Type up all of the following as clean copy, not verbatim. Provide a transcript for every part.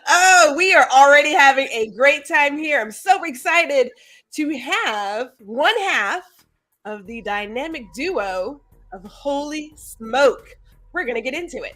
Oh, we are already having a great time here. I'm so excited to have one half of the dynamic duo of Holy Smoke. We're going to get into it.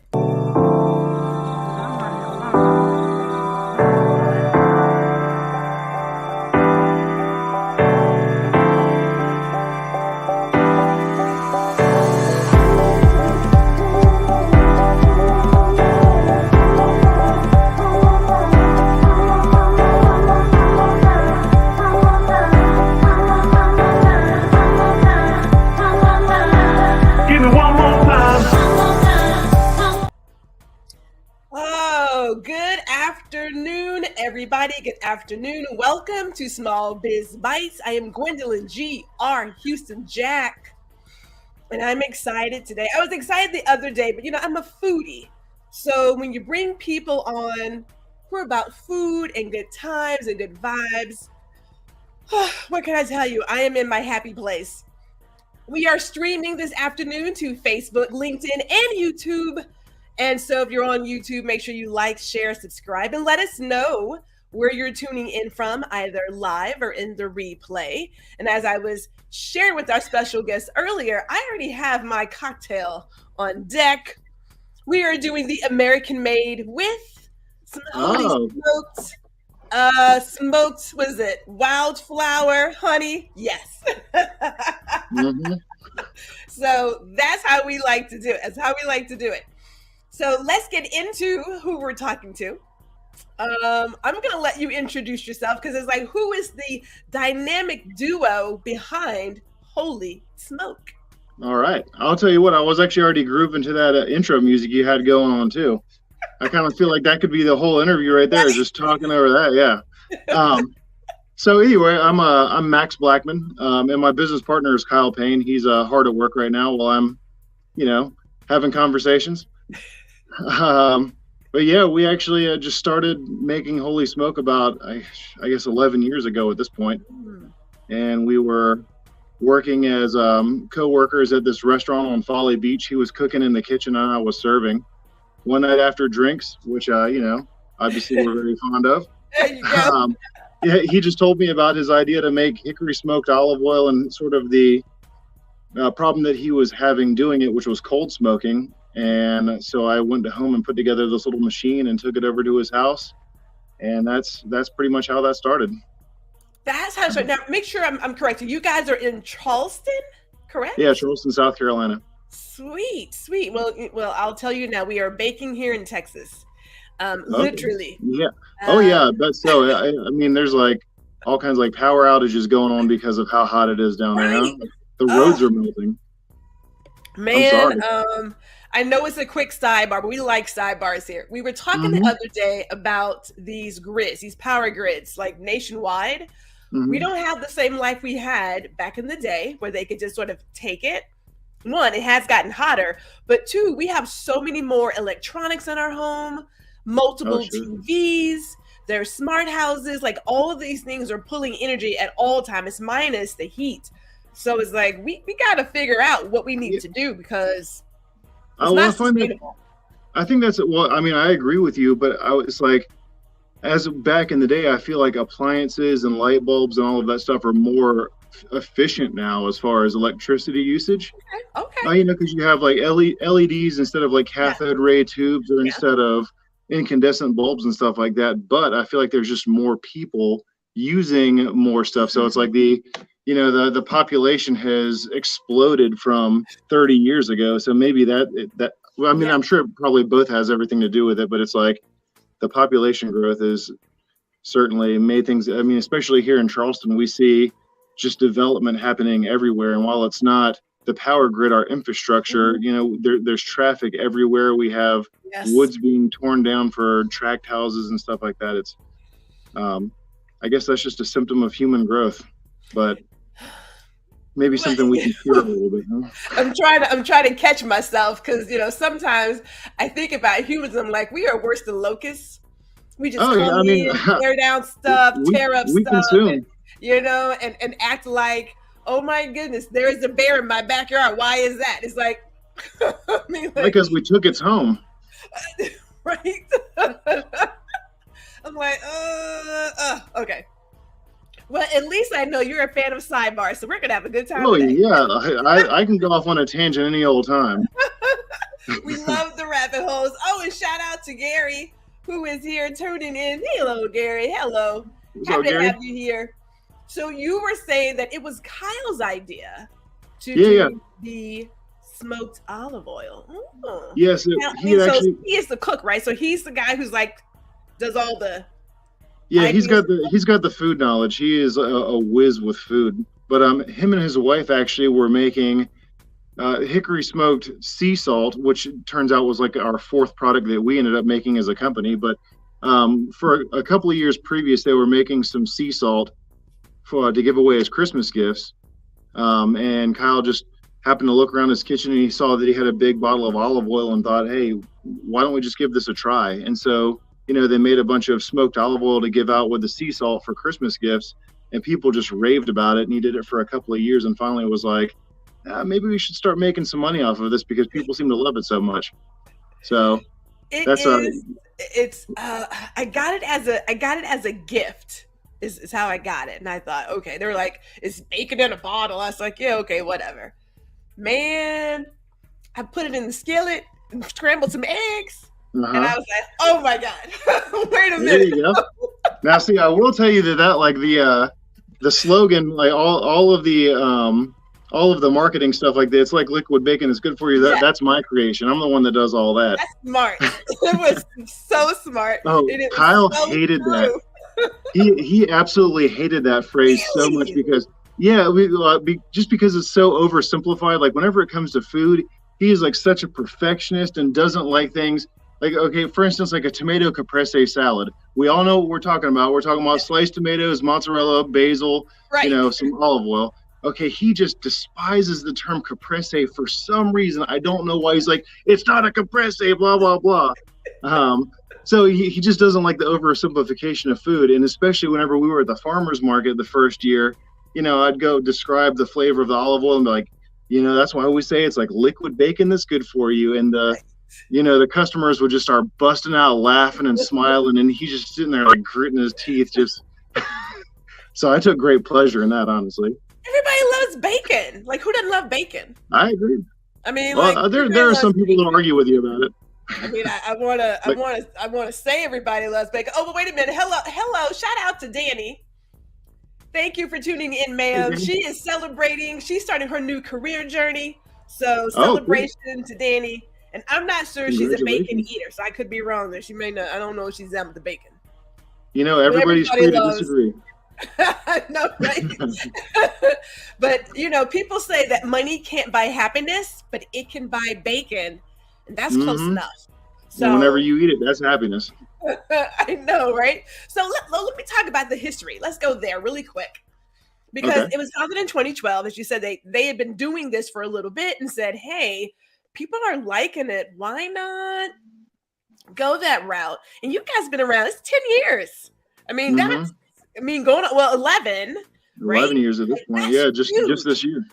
Everybody, good afternoon. Welcome to Small Biz Bites. I am Gwendolyn G.R. Houston Jack, and I'm excited today. I was excited the other day, but I'm a foodie. So when you bring people on who are about food and good times and good vibes, what can I tell you? I am in my happy place. We are streaming this afternoon to Facebook, LinkedIn, and YouTube. And so if you're on YouTube, make sure you like, share, subscribe, and let us know where you're tuning in from, either live or in the replay. And as I was sharing with our special guest earlier, I already have my cocktail on deck. We are doing the American Made with some smoked, what is it? Wildflower honey? Yes. Mm-hmm. So that's how we like to do it. That's how we like to do it. So let's get into who we're talking to. I'm going to let you introduce yourself because it's like, who is the dynamic duo behind Holy Smoke? All right. I'll tell you what, I was actually already grooving to that intro music you had going on too. I kind of feel like that could be the whole interview right there, just talking over that. Yeah. So anyway, I'm Max Blackman, and my business partner is Kyle Payne. He's hard at work right now while I'm, having conversations. But yeah, we actually just started making Holy Smoke about, I guess, 11 years ago at this point. And we were working as co-workers at this restaurant on Folly Beach. He was cooking in the kitchen and I was serving. One night after drinks, which, obviously we're very fond of. There you go. Yeah, he just told me about his idea to make hickory smoked olive oil and sort of the problem that he was having doing it, which was cold smoking. And so I went home and put together this little machine and took it over to his house. And that's pretty much how that started. That's how it started. Now, make sure I'm correct. You guys are in Charleston, correct? Yeah, Charleston, South Carolina. Sweet. Well, I'll tell you now, we are baking here in Texas. Okay. Literally. Yeah. Yeah. But so, I mean, there's like all kinds of like power outages going on because of how hot it is down there. Right. Huh? The roads are melting. Man, I know it's a quick sidebar, but we like sidebars here. We were talking the other day about these grids, these power grids, like nationwide. We don't have the same life we had back in the day where they could just sort of take it. One, it has gotten hotter, but two, we have so many more electronics in our home, multiple TVs, there's smart houses, like all of these things are pulling energy at all times. It's minus the heat. So it's like, we got to figure out what we need to do because it's not sustainable. I think that's, I agree with you, but it's like, as back in the day, I feel like appliances and light bulbs and all of that stuff are more efficient now as far as electricity usage. Okay. Because you have like LEDs instead of like cathode ray tubes or instead of incandescent bulbs and stuff like that. But I feel like there's just more people using more stuff. So it's like the population has exploded from 30 years ago. So maybe I'm sure it probably both has everything to do with it, but it's like the population growth has certainly made things, especially here in Charleston, we see just development happening everywhere. And while it's not the power grid, our infrastructure, there's traffic everywhere. We have woods being torn down for tract houses and stuff like that. It's, I guess that's just a symptom of human growth, but maybe something we can cure a little bit. Huh? I'm trying to catch myself because sometimes I think about humans. I'm like, we are worse than locusts. We just tear down stuff, tear up stuff, and act like, oh my goodness, there is a bear in my backyard. Why is that? It's like, because we took its home. Right. least I know you're a fan of sidebar, so we're gonna have a good time Oh today. yeah, I can go off on a tangent any old time. We love the rabbit holes. Oh, and shout out to Gary, who is here tuning in. Hello, Gary. Hello. What's up, Happy to Gary? have you here. So you were saying that it was Kyle's idea to Yeah. do the smoked olive oil. Oh. Yes, Now, he actually. so he is the cook, right? So he's the guy who's like does all the. Yeah, he's ideas. got the food knowledge. He is a whiz with food. But him and his wife actually were making hickory smoked sea salt, which turns out was like our fourth product that we ended up making as a company. But for a couple of years previous, they were making some sea salt to give away as Christmas gifts. And Kyle just happened to look around his kitchen and he saw that he had a big bottle of olive oil and thought, hey, why don't we just give this a try? And so, they made a bunch of smoked olive oil to give out with the sea salt for Christmas gifts. And people just raved about it. And he did it for a couple of years and finally was like, maybe we should start making some money off of this because people seem to love it so much. So I got it as a gift is how I got it. And I thought, okay, they were like, it's bacon in a bottle. I was like, yeah, okay, whatever. Man, I put it in the skillet and scrambled some eggs. And I was like, oh my God, wait a minute. There you go. Now, see, I will tell you that like the slogan, like all of the marketing stuff like that, it's like liquid bacon is good for you. That's my creation. I'm the one that does all that. That's smart. It was so smart. Oh, Kyle hated that. He absolutely hated that phrase so much because just because it's so oversimplified. Like whenever it comes to food, he is like such a perfectionist and doesn't like things. Like, okay, for instance, like a tomato caprese salad. We all know what we're talking about. We're talking about sliced tomatoes, mozzarella, basil, right. Some olive oil. Okay, he just despises the term caprese for some reason. I don't know why. He's like, it's not a caprese, blah, blah, blah. So he just doesn't like the oversimplification of food. And especially whenever we were at the farmer's market the first year, I'd go describe the flavor of the olive oil and be like, that's why we say it's like liquid bacon that's good for you. And the customers would just start busting out laughing and smiling, and he's just sitting there like gritting his teeth. So I took great pleasure in that, honestly. Everybody loves bacon. Like, who doesn't love bacon? I agree. I mean, there are some people that argue with you about it. I mean, I want to say everybody loves bacon. Oh, but wait a minute. Hello. Shout out to Danny. Thank you for tuning in, ma'am. She is celebrating. She's starting her new career journey. So celebration to Danny. And I'm not sure she's a bacon eater, so I could be wrong there. She may not. I don't know if she's down with the bacon. Everybody's free to disagree. No, right? But people say that money can't buy happiness, but it can buy bacon, and that's close enough. So and whenever you eat it, that's happiness. I know, right? So let me talk about the history. Let's go there really quick. Because it was founded in 2012. As you said, they had been doing this for a little bit and said, hey, people are liking it. Why not go that route? And you guys have been around. It's 10 years. I mean, going on, 11. 11 years at this point. That's just this year.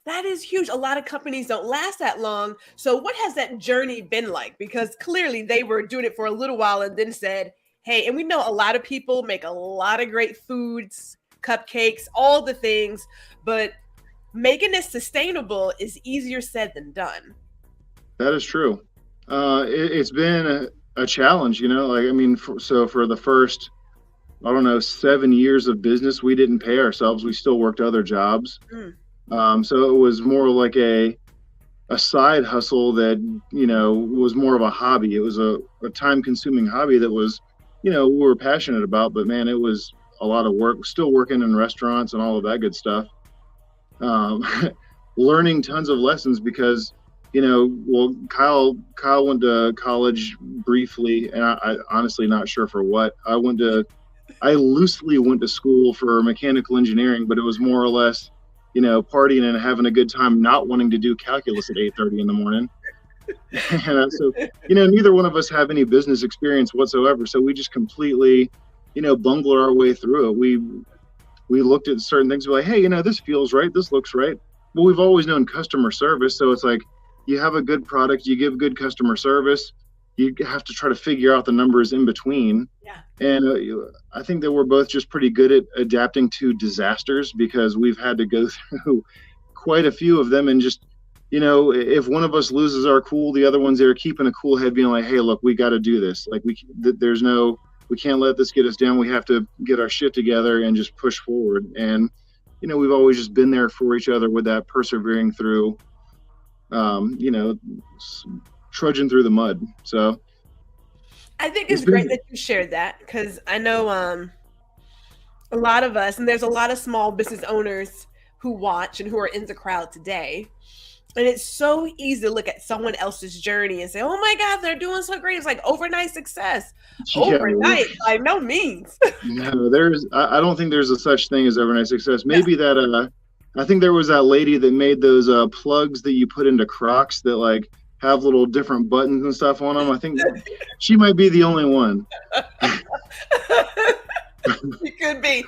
That is huge. A lot of companies don't last that long. So what has that journey been like? Because clearly they were doing it for a little while and then said, hey, and we know a lot of people make a lot of great foods, cupcakes, all the things, but making it sustainable is easier said than done. That is true. It's been a challenge, for the first, 7 years of business, we didn't pay ourselves. We still worked other jobs. So it was more like a side hustle that, was more of a hobby. It was a time-consuming hobby that was, we were passionate about, but man, it was a lot of work. Still working in restaurants and all of that good stuff. Learning tons of lessons because, Kyle went to college briefly, and I honestly not sure for what. I loosely went to school for mechanical engineering, but it was more or less, partying and having a good time, not wanting to do calculus at 8:30 in the morning. And so, neither one of us have any business experience whatsoever. So we just completely, bungled our way through it. We looked at certain things, we're like, hey, this feels right. This looks right. Well, we've always known customer service. So it's like, you have a good product, you give good customer service, you have to try to figure out the numbers in between. Yeah. And I think that we're both just pretty good at adapting to disasters, because we've had to go through quite a few of them. And just, if one of us loses our cool, the other ones there keeping a cool head, being like, hey, look, we got to do this. Like, we can't let this get us down. We have to get our shit together and just push forward. And, we've always just been there for each other with that persevering through, trudging through the mud. So I think it's great that you shared that, because I know a lot of us, and there's a lot of small business owners who watch and who are in the crowd today. And it's so easy to look at someone else's journey and say, oh my God, they're doing so great. It's like overnight success. Overnight, by no means. No, I don't think there's a such thing as overnight success. Maybe that, I think there was that lady that made those plugs that you put into Crocs that like have little different buttons and stuff on them. I think she might be the only one. She could be.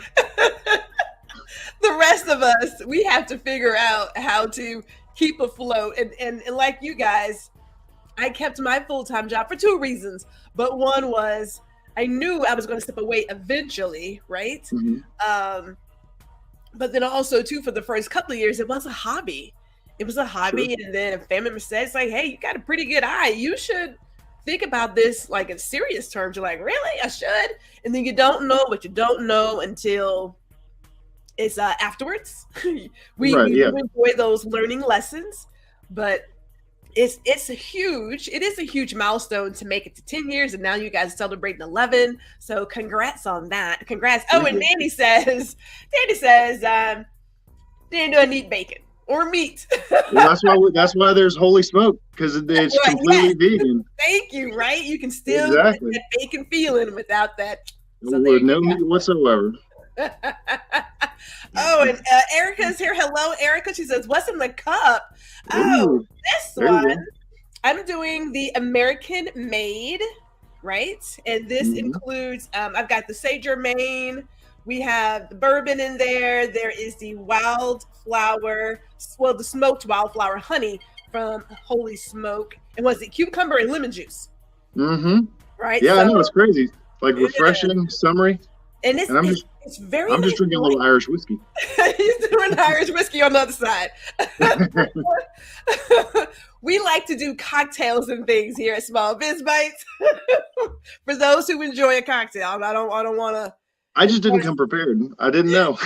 The rest of us, we have to figure out how to keep afloat. And like you guys, I kept my full-time job for two reasons. But one was I knew I was going to step away eventually, right? Mm-hmm. But then also, too, for the first couple of years, it was a hobby. It was a hobby. Sure. And then a family member said, it's like, hey, you got a pretty good eye. You should think about this like in serious terms. You're like, really? I should? And then you don't know what you don't know until it's afterwards. we enjoy those learning lessons, but it is a huge milestone to make it to 10 years. And now you guys are celebrating 11. So congrats on that. Congrats. Oh, and Danny says, Dan, do I need bacon or meat? Well, that's why there's holy smoke, because it's completely vegan. Thank you. Right. You can still get that bacon feeling without that. So no meat whatsoever. Oh, and Erica's here. Hello, Erica. She says, what's in the cup? Oh, this one. I'm doing the American made, right? And this includes, I've got the Sage Germain. We have the bourbon in there. There is the the smoked wildflower honey from Holy Smoke. And was it cucumber and lemon juice? Mm-hmm. Right? Yeah, I know. It's crazy. Like refreshing, summery. And I'm just drinking a little Irish whiskey. He's doing Irish whiskey on the other side. We like to do cocktails and things here at Small Biz Bites. For those who enjoy a cocktail, I don't want to. I just didn't come prepared. I didn't know.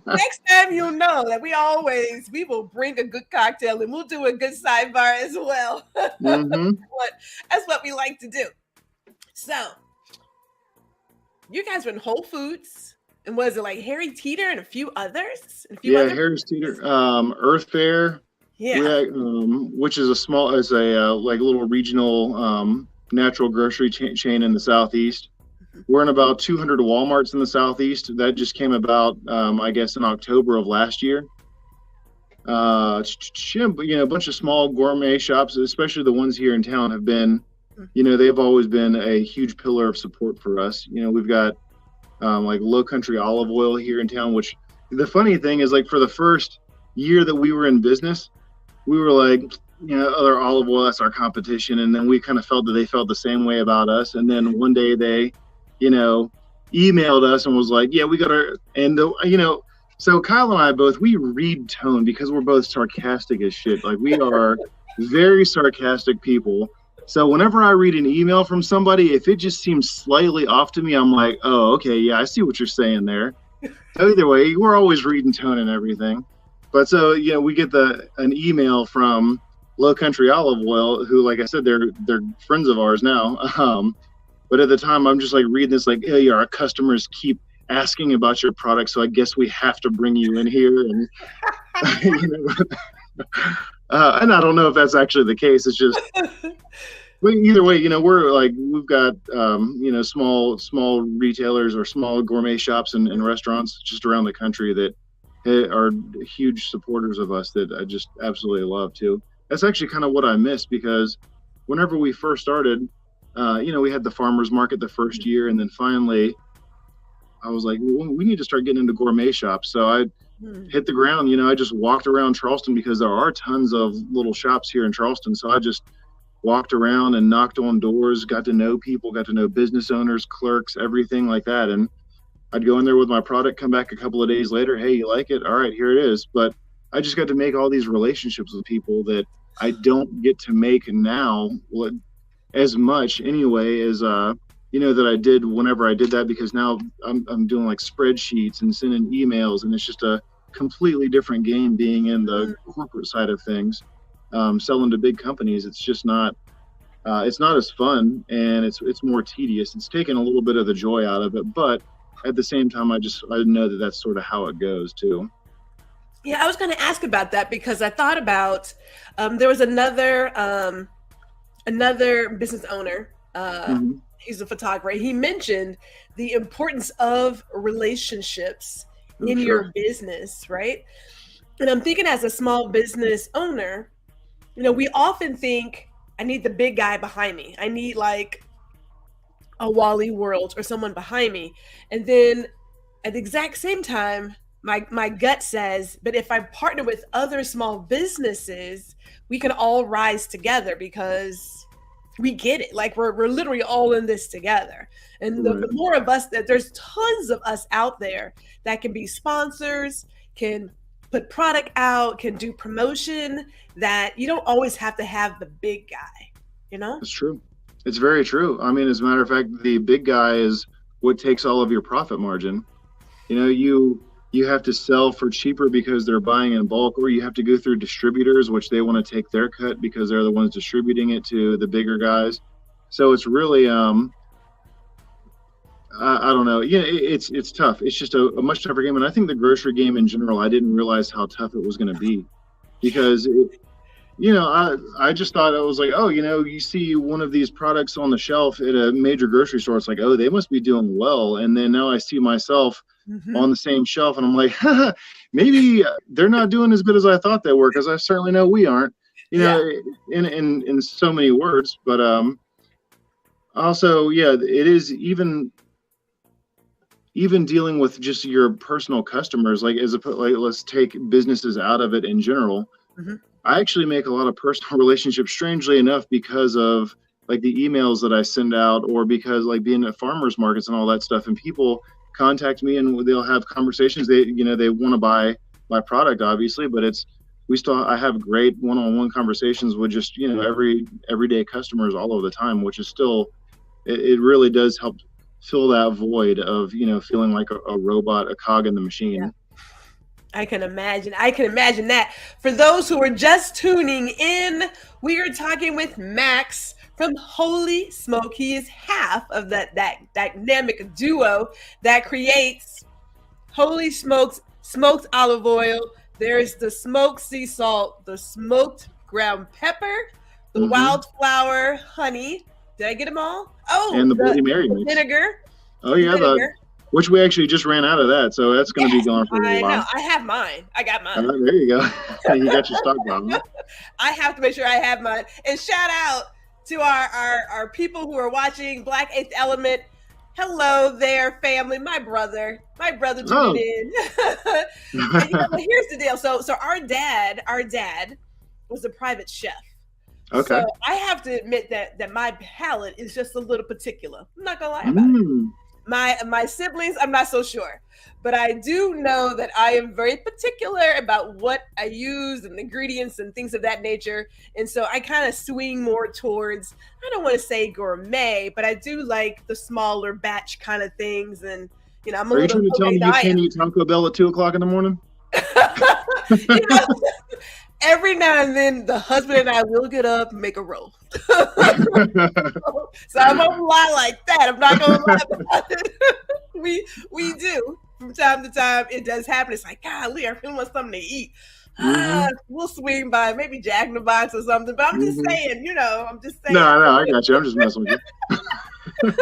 Next time you'll know that we will bring a good cocktail and we'll do a good sidebar as well. Mm-hmm. That's what we like to do. So. You guys were in Whole Foods, and was it like Harry Teeter and a few others? Harry Teeter, Earth Fare, which is a like little regional natural grocery chain in the Southeast. Mm-hmm. We're in about 200 Walmarts in the Southeast. That just came about, I guess, in October of last year. A bunch of small gourmet shops, especially the ones here in town, have been. They've always been a huge pillar of support for us. We've got like Low Country olive oil here in town, which the funny thing is, like, for the first year that we were in business, we were like, other olive oil, that's our competition. And then we kind of felt that they felt the same way about us. And then one day they, emailed us and was like, yeah, we got so Kyle and I both, we read tone because we're both sarcastic as shit. Like, we are very sarcastic people. So whenever I read an email from somebody, if it just seems slightly off to me, I'm like, oh, okay, yeah, I see what you're saying there. So either way, we're always reading tone and everything. But so, we get an email from Low Country Olive Oil, who, like I said, they're friends of ours now. But at the time, I'm just like reading this, like, hey, our customers keep asking about your product, so I guess we have to bring you in here. And and I don't know if that's actually the case. It's just, but either way, we're like, we've got, small retailers or small gourmet shops and restaurants just around the country that are huge supporters of us that I just absolutely love too. That's actually kind of what I miss, because whenever we first started, we had the farmers market the first year, and then finally I was like, well, we need to start getting into gourmet shops. So I hit the ground. I just walked around Charleston, because there are tons of little shops here in Charleston. So I just walked around and knocked on doors, got to know people, got to know business owners, clerks, everything like that. And I'd go in there with my product, come back a couple of days later. Hey, you like it? All right, here it is. But I just got to make all these relationships with people that I don't get to make now as much anyway as, that I did whenever I did that, because now I'm doing like spreadsheets and sending emails, and it's just a completely different game being in the corporate side of things, selling to big companies. It's just not, it's not as fun, and it's more tedious. It's taken a little bit of the joy out of it, but at the same time, I know that that's sort of how it goes too. Yeah, I was going to ask about that because I thought about there was another business owner. He's a photographer. He mentioned the importance of relationships in your business, right? And I'm thinking, as a small business owner, we often think, I need the big guy behind me. I need like a Wally World or someone behind me. And then at the exact same time, my gut says, but if I partner with other small businesses, we can all rise together because we get it. Like we're literally all in this together. And the more of us, that there's tons of us out there that can be sponsors, can put product out, can do promotion, that you don't always have to have the big guy, It's true. It's very true. I mean, as a matter of fact, the big guy is what takes all of your profit margin. You have to sell for cheaper because they're buying in bulk, or you have to go through distributors, which they want to take their cut because they're the ones distributing it to the bigger guys. So it's really, I don't know. Yeah, it's tough. It's just a much tougher game. And I think the grocery game in general, I didn't realize how tough it was going to be, because I just thought, I was like, oh, you see one of these products on the shelf at a major grocery store. It's like, oh, they must be doing well. And then now I see myself on the same shelf, and I'm like, maybe they're not doing as good as I thought they were, because I certainly know we aren't, in so many words. But also, it is even dealing with just your personal customers, like let's take businesses out of it in general. I actually make a lot of personal relationships, strangely enough, because of like the emails that I send out, or because like being at farmers markets and all that stuff, and people contact me and they'll have conversations. They want to buy my product, obviously, but I have great one-on-one conversations with just, everyday customers all over the time, which is still, it really does help fill that void of, feeling like a robot, a cog in the machine. Yeah. I can imagine that. For those who are just tuning in, we are talking with Max from Holy Smoke. He is half of that dynamic duo that creates Holy Smoke's smoked olive oil. There's the smoked sea salt, the smoked ground pepper, the wildflower honey. Did I get them all? Oh, and the Bloody Mary vinegar. Oh yeah, which we actually just ran out of that, so that's going to be gone for a while. I know. I have mine. I got mine. There you go. You got your stock bottle. I have to make sure I have mine. And shout out to our people who are watching Black Eighth Element. Hello there, family. My brother tuned in. And, here's the deal. So our dad was a private chef. Okay. So I have to admit that my palate is just a little particular. I'm not gonna lie about it. My siblings, I'm not so sure, but I do know that I am very particular about what I use and ingredients and things of that nature. And so I kind of swing more towards, I don't want to say gourmet, but I do like the smaller batch kind of things. And, I'm a little. Are you trying to tell me you can't eat Taco Bell at 2:00 in the morning? Every now and then, the husband and I will get up and make a roll. So I'm gonna lie like that. I'm not gonna lie about it. We do from time to time. It does happen. It's like, golly, I really want something to eat. We'll swing by maybe Jack in the Box or something. But I'm just saying, I'm just saying. No, I got you. I'm just messing with you.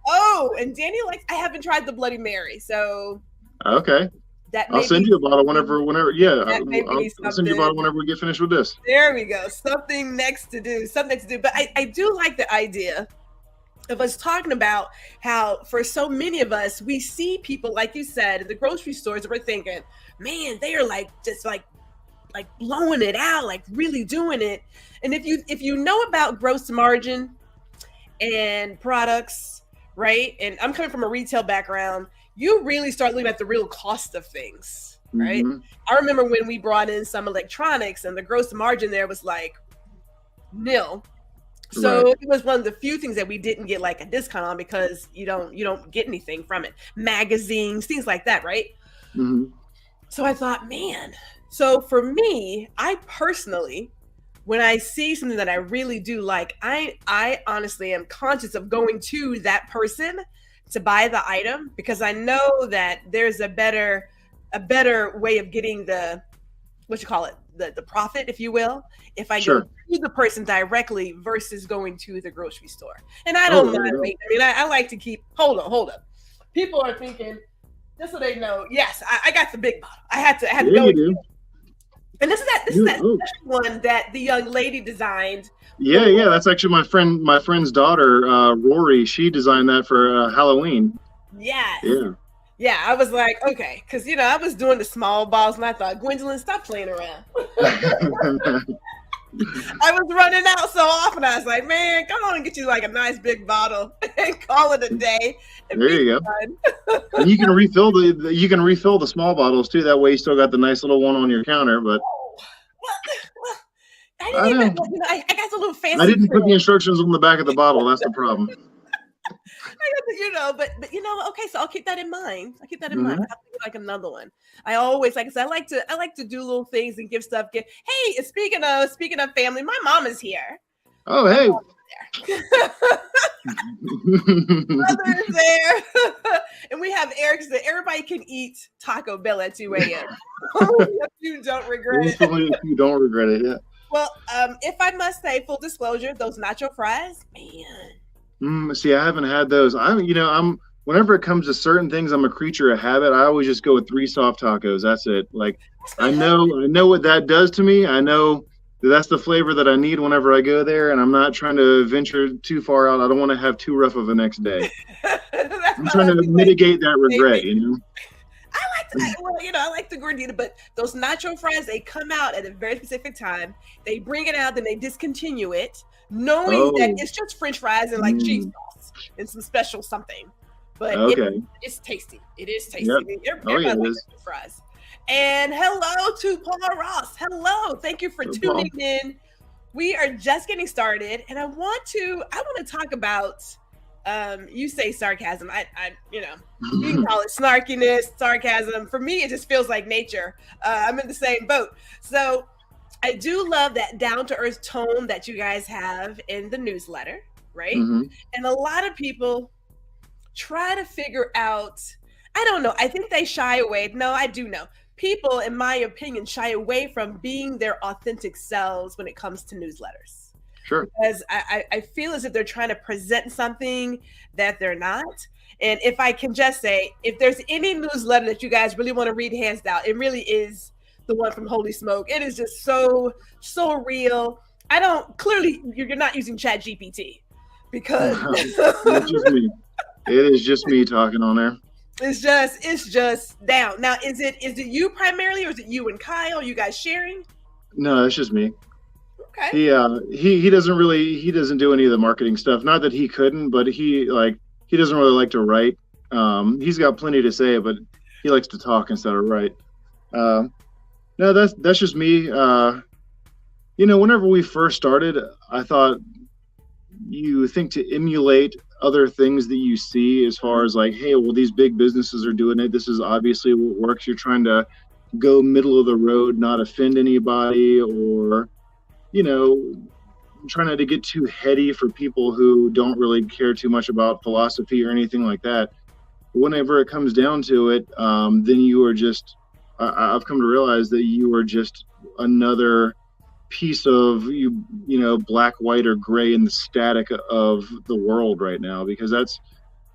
Oh, and Danny I haven't tried the Bloody Mary, so okay. I'll send you a bottle whenever. Yeah, I'll send you a bottle whenever we get finished with this. There we go. Something next to do. But I do like the idea of us talking about how, for so many of us, we see people, like you said, in the grocery stores, and we're thinking, man, they are just like blowing it out, like really doing it. And if you know about gross margin and products, right? And I'm coming from a retail background, you really start looking at the real cost of things, right? Mm-hmm. I remember when we brought in some electronics and the gross margin there was like nil. So Right. it was one of the few things that we didn't get like a discount on because you don't get anything from it. Magazines, things like that, right? Mm-hmm. So I thought, man. So for me, I personally, when I see something that I really do like, I honestly am conscious of going to that person to buy the item because I know that there's a better way of getting the the profit, if you will, if I Sure. go to the person directly versus going to the grocery store. And I don't mind waiting. I mean, I like to keep hold up. People are thinking, just so they know, yes, I got the big bottle. I had to go. You do. And this is that special one that the young lady designed. Yeah, that's actually my friend's daughter, Rory. She designed that for Halloween. Yes. Yeah. Yeah, I was like, okay, because I was doing the small bottles, and I thought, Gwendolyn, stop playing around. I was running out so often. I was like, man, come on and get you like a nice big bottle and call it a day. There you go. And you can refill the small bottles too. That way, you still got the nice little one on your counter. But I didn't even. I got a little fancy. I didn't put the instructions on the back of the bottle. That's the problem. But okay, so I'll keep that in mind. I have to get like another one. I always I like to do little things and give stuff. Hey, speaking of family, my mom is here. Oh, hey. Mother is there. And we have Eric said everybody can eat Taco Bell at 2 a.m. If you don't regret it. If you don't regret it, yeah. Well, if I must say, full disclosure, those nacho fries, man. See, I haven't had those. I'm whenever it comes to certain things, I'm a creature of habit. I always just go with 3 soft tacos. That's it. Like I know what that does to me. I know that's the flavor that I need whenever I go there, and I'm not trying to venture too far out. I don't want to have too rough of a next day. I'm trying to mitigate that regret, I like the gordita, but those nacho fries, they come out at a very specific time. They bring it out, then they discontinue it, knowing that it's just French fries and like cheese sauce and some special something. But it's tasty. It is tasty. Yep. Everybody likes fries. And hello to Paul Ross. Hello. Thank you for tuning in. We are just getting started, and I want to talk about you say sarcasm. You can call it snarkiness, sarcasm. For me, it just feels like nature. I'm in the same boat. So I do love that down-to-earth tone that you guys have in the newsletter, right? Mm-hmm. And a lot of people try to figure out, I don't know, I think they shy away. No, I do know. People, in my opinion, shy away from being their authentic selves when it comes to newsletters. Sure. Because I feel as if they're trying to present something that they're not. And if I can just say, if there's any newsletter that you guys really want to read, hands down, it really is the one from Holy Smoke. It is just so real. Clearly you're not using Chat GPT because it's just me. It is just me talking on there. It's just down. Now, is it you primarily, or is it you and Kyle? Are you guys sharing? No, it's just me. Okay. He doesn't do any of the marketing stuff. Not that he couldn't, but he doesn't really like to write. He's got plenty to say, but he likes to talk instead of write. No, that's just me. Whenever we first started, I thought you think to emulate other things that you see as far as like, hey, well, these big businesses are doing it. This is obviously what works. You're trying to go middle of the road, not offend anybody, or, trying not to get too heady for people who don't really care too much about philosophy or anything like that. But whenever it comes down to it, then you are just, I've come to realize that you are just another piece of black, white, or gray in the static of the world right now, because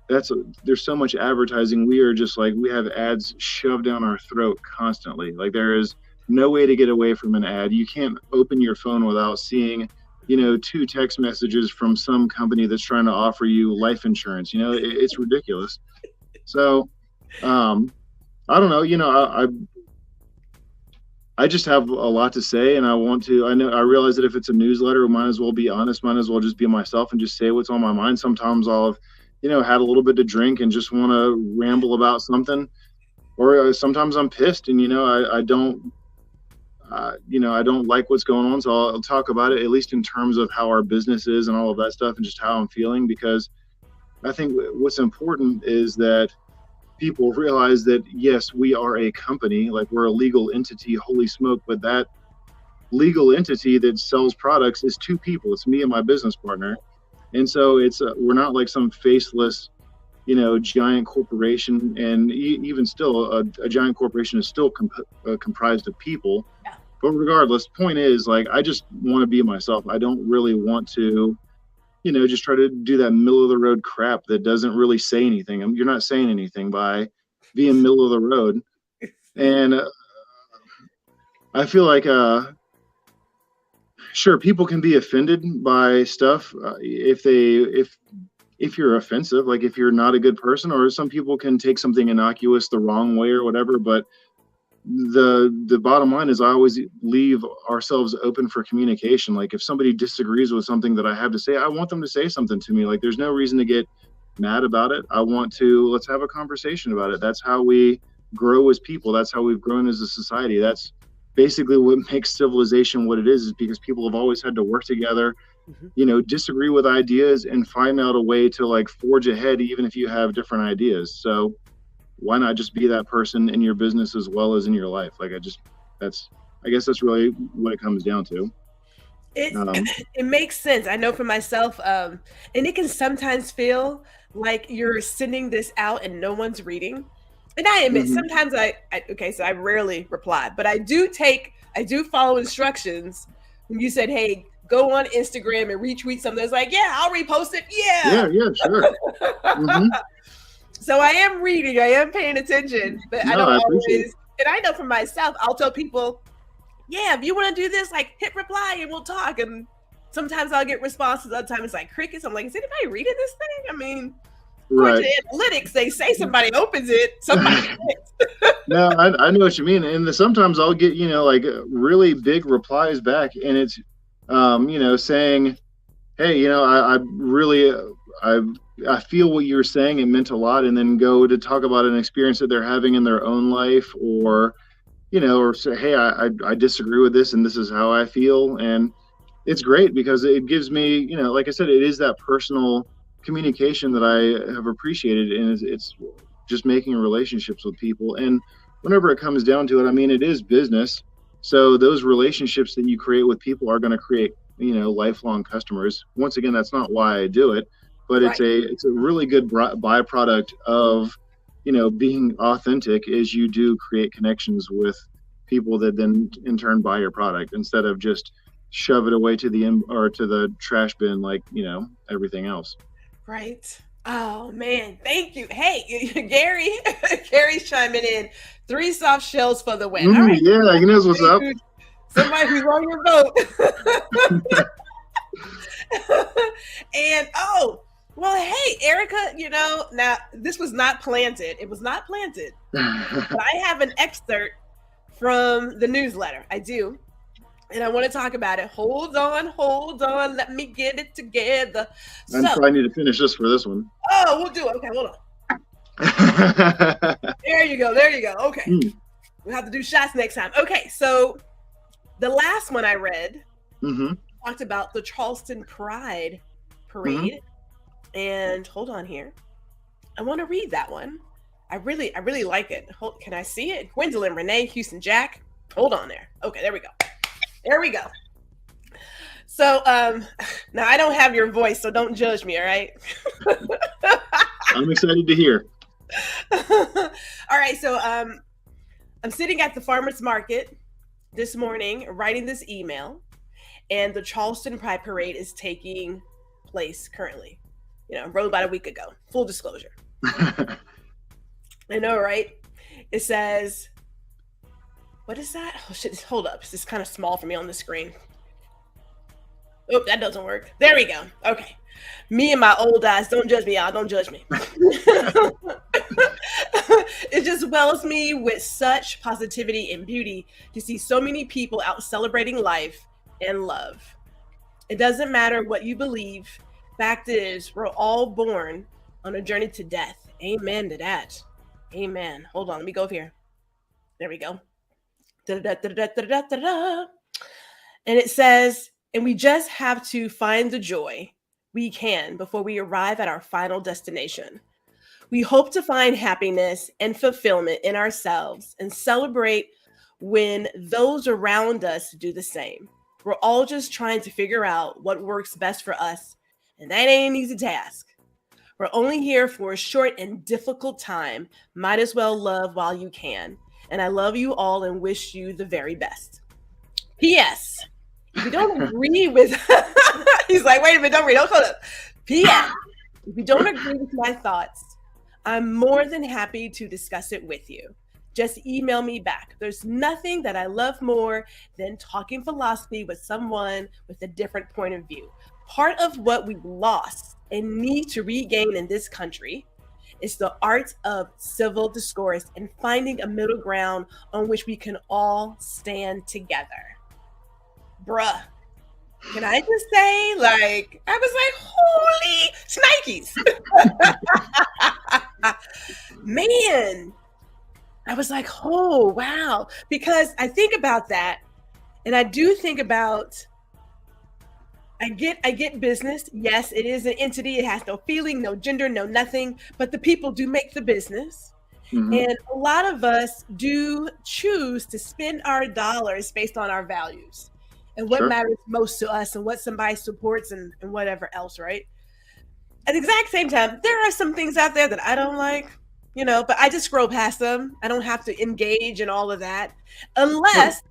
there's so much advertising. We are just like, we have ads shoved down our throat constantly. Like, there is no way to get away from an ad. You can't open your phone without seeing 2 text messages from some company that's trying to offer you life insurance. It's ridiculous. So I don't know, I just have a lot to say, and I realize that if it's a newsletter, I might as well be honest, might as well just be myself and just say what's on my mind. Sometimes I'll have, had a little bit to drink and just want to ramble about something, or sometimes I'm pissed and, I don't, I don't like what's going on. So I'll talk about it, at least in terms of how our business is and all of that stuff and just how I'm feeling, because I think what's important is that people realize that, yes, we are a company, like we're a legal entity, holy smoke, but that legal entity that sells products is two people. It's me and my business partner. And so we're not like some faceless, giant corporation. And even still, a giant corporation is still comprised of people. Yeah. But regardless, point is, like, I just want to be myself. I don't really want to, just try to do that middle of the road crap that doesn't really say anything. You're not saying anything by being middle of the road. And I feel like, sure, people can be offended by stuff if you're offensive, like if you're not a good person, or some people can take something innocuous the wrong way or whatever. But the bottom line is I always leave ourselves open for communication. Like if somebody disagrees with something that I have to say, I want them to say something to me. Like there's no reason to get mad about it. Let's have a conversation about it. That's how we grow as people. That's how we've grown as a society. That's basically what makes civilization what it is because people have always had to work together, disagree with ideas and find out a way to like forge ahead, even if you have different ideas. So why not just be that person in your business as well as in your life? Like I guess that's really what it comes down to. It makes sense. I know for myself, and it can sometimes feel like you're sending this out and no one's reading. And I admit, sometimes so I rarely reply, but I do follow instructions. When you said, hey, go on Instagram and retweet something, it's like, yeah, I'll repost it. Yeah, sure. So I am reading, I am paying attention, but I don't always, and I know for myself, I'll tell people, yeah, if you want to do this, like hit reply and we'll talk. And sometimes I'll get responses, other times it's like crickets. I'm like, is anybody reading this thing? I mean, according to analytics, they say somebody opens it, somebody No, I know what you mean. And sometimes I'll get, like really big replies back and it's, saying, hey, I feel what you're saying. It meant a lot. And then go to talk about an experience that they're having in their own life or say, hey, I disagree with this and this is how I feel. And it's great because it gives me, like I said, it is that personal communication that I have appreciated. And it's just making relationships with people. And whenever it comes down to it, I mean, it is business. So those relationships that you create with people are going to create, lifelong customers. Once again, that's not why I do it, but right. It's a really good byproduct of, being authentic is you do create connections with people that then in turn buy your product instead of just shove it away to the trash bin, like, everything else. Right. Oh man. Thank you. Hey, Gary's chiming in. 3 soft shells for the win. All right. Yeah. He knows what's up. Somebody who's on your boat. And well, hey, Erica, now this was not planted. It was not planted. But I have an excerpt from the newsletter. I do. And I want to talk about it. Hold on. Let me get it together. I probably need to finish this for this one. Oh, we'll do it. Okay, hold on. There you go. Okay. We'll have to do shots next time. Okay, so the last one I read talked about the Charleston Pride Parade. And hold on here. I want to read that one. I really like it. Can I see it? Gwendolyn, Renee, Houston, Jack. Hold on there. Okay, there we go. So now I don't have your voice, so don't judge me, all right? I'm excited to hear. All right, so I'm sitting at the farmer's market this morning writing this email, and the Charleston Pride Parade is taking place currently. Wrote about a week ago. Full disclosure. I know, right? It says, what is that? Oh shit, hold up. It's kind of small for me on the screen. Oh, that doesn't work. There we go. Okay. Me and my old eyes. Don't judge me, y'all. Don't judge me. It just wells me with such positivity and beauty to see so many people out celebrating life and love. It doesn't matter what you believe. Fact is, we're all born on a journey to death. Amen to that. Amen. Hold on, let me go over here. There we go. Da-da-da-da-da-da-da-da. And it says, and we just have to find the joy we can before we arrive at our final destination. We hope to find happiness and fulfillment in ourselves and celebrate when those around us do the same. We're all just trying to figure out what works best for us, and that ain't an easy task. We're only here for a short and difficult time. Might as well love while you can. And I love you all and wish you the very best. P.S. If you don't agree with, he's like, wait a minute, don't read, don't hold up. P.S. If you don't agree with my thoughts, I'm more than happy to discuss it with you. Just email me back. There's nothing that I love more than talking philosophy with someone with a different point of view. Part of what we've lost and need to regain in this country is the art of civil discourse and finding a middle ground on which we can all stand together. Bruh, can I just say, like, I was like, holy snikes. Man, I was like, oh, wow. Because I think about that, and I do think about, I get business. Yes, it is an entity. It has no feeling, no gender, no nothing, but the people do make the business. Mm-hmm. And a lot of us do choose to spend our dollars based on our values and what matters most to us and what somebody supports and whatever else, right? At the exact same time, there are some things out there that I don't like, you know, but I just scroll past them. I don't have to engage in all of that unless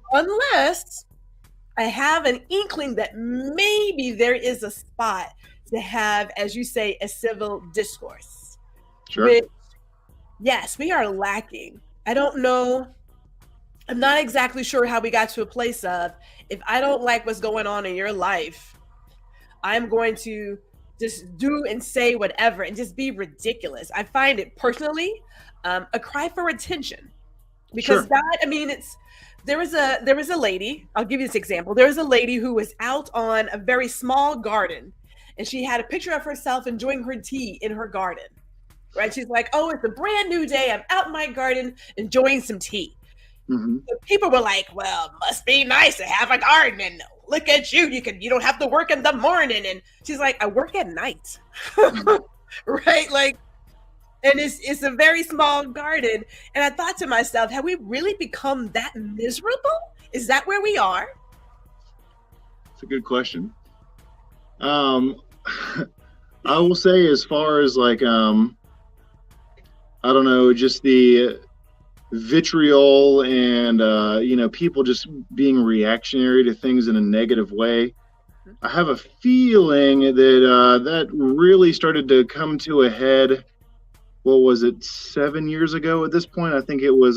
I have an inkling that maybe there is a spot to have, as you say, a civil discourse. Sure. Which, yes, we are lacking. I don't know. I'm not exactly sure how we got to a place of, if I don't like what's going on in your life, I'm going to just do and say whatever and just be ridiculous. I find it personally a cry for attention, because that, I mean, there was a lady, I'll give you this example. There was a lady who was out on a very small garden, and she had a picture of herself enjoying her tea in her garden, right? She's like, oh, it's a brand new day. I'm out in my garden enjoying some tea. Mm-hmm. So people were like, well, must be nice to have a garden, and look at you, you don't have to work in the morning. And she's like, I work at night. Right? Like, and it's a very small garden. And I thought to myself, have we really become that miserable? Is that where we are? It's a good question. I will say, as far as like, I don't know, just the vitriol and people just being reactionary to things in a negative way. I have a feeling that that really started to come to a head. What was it, 7 years ago at this point? I think it was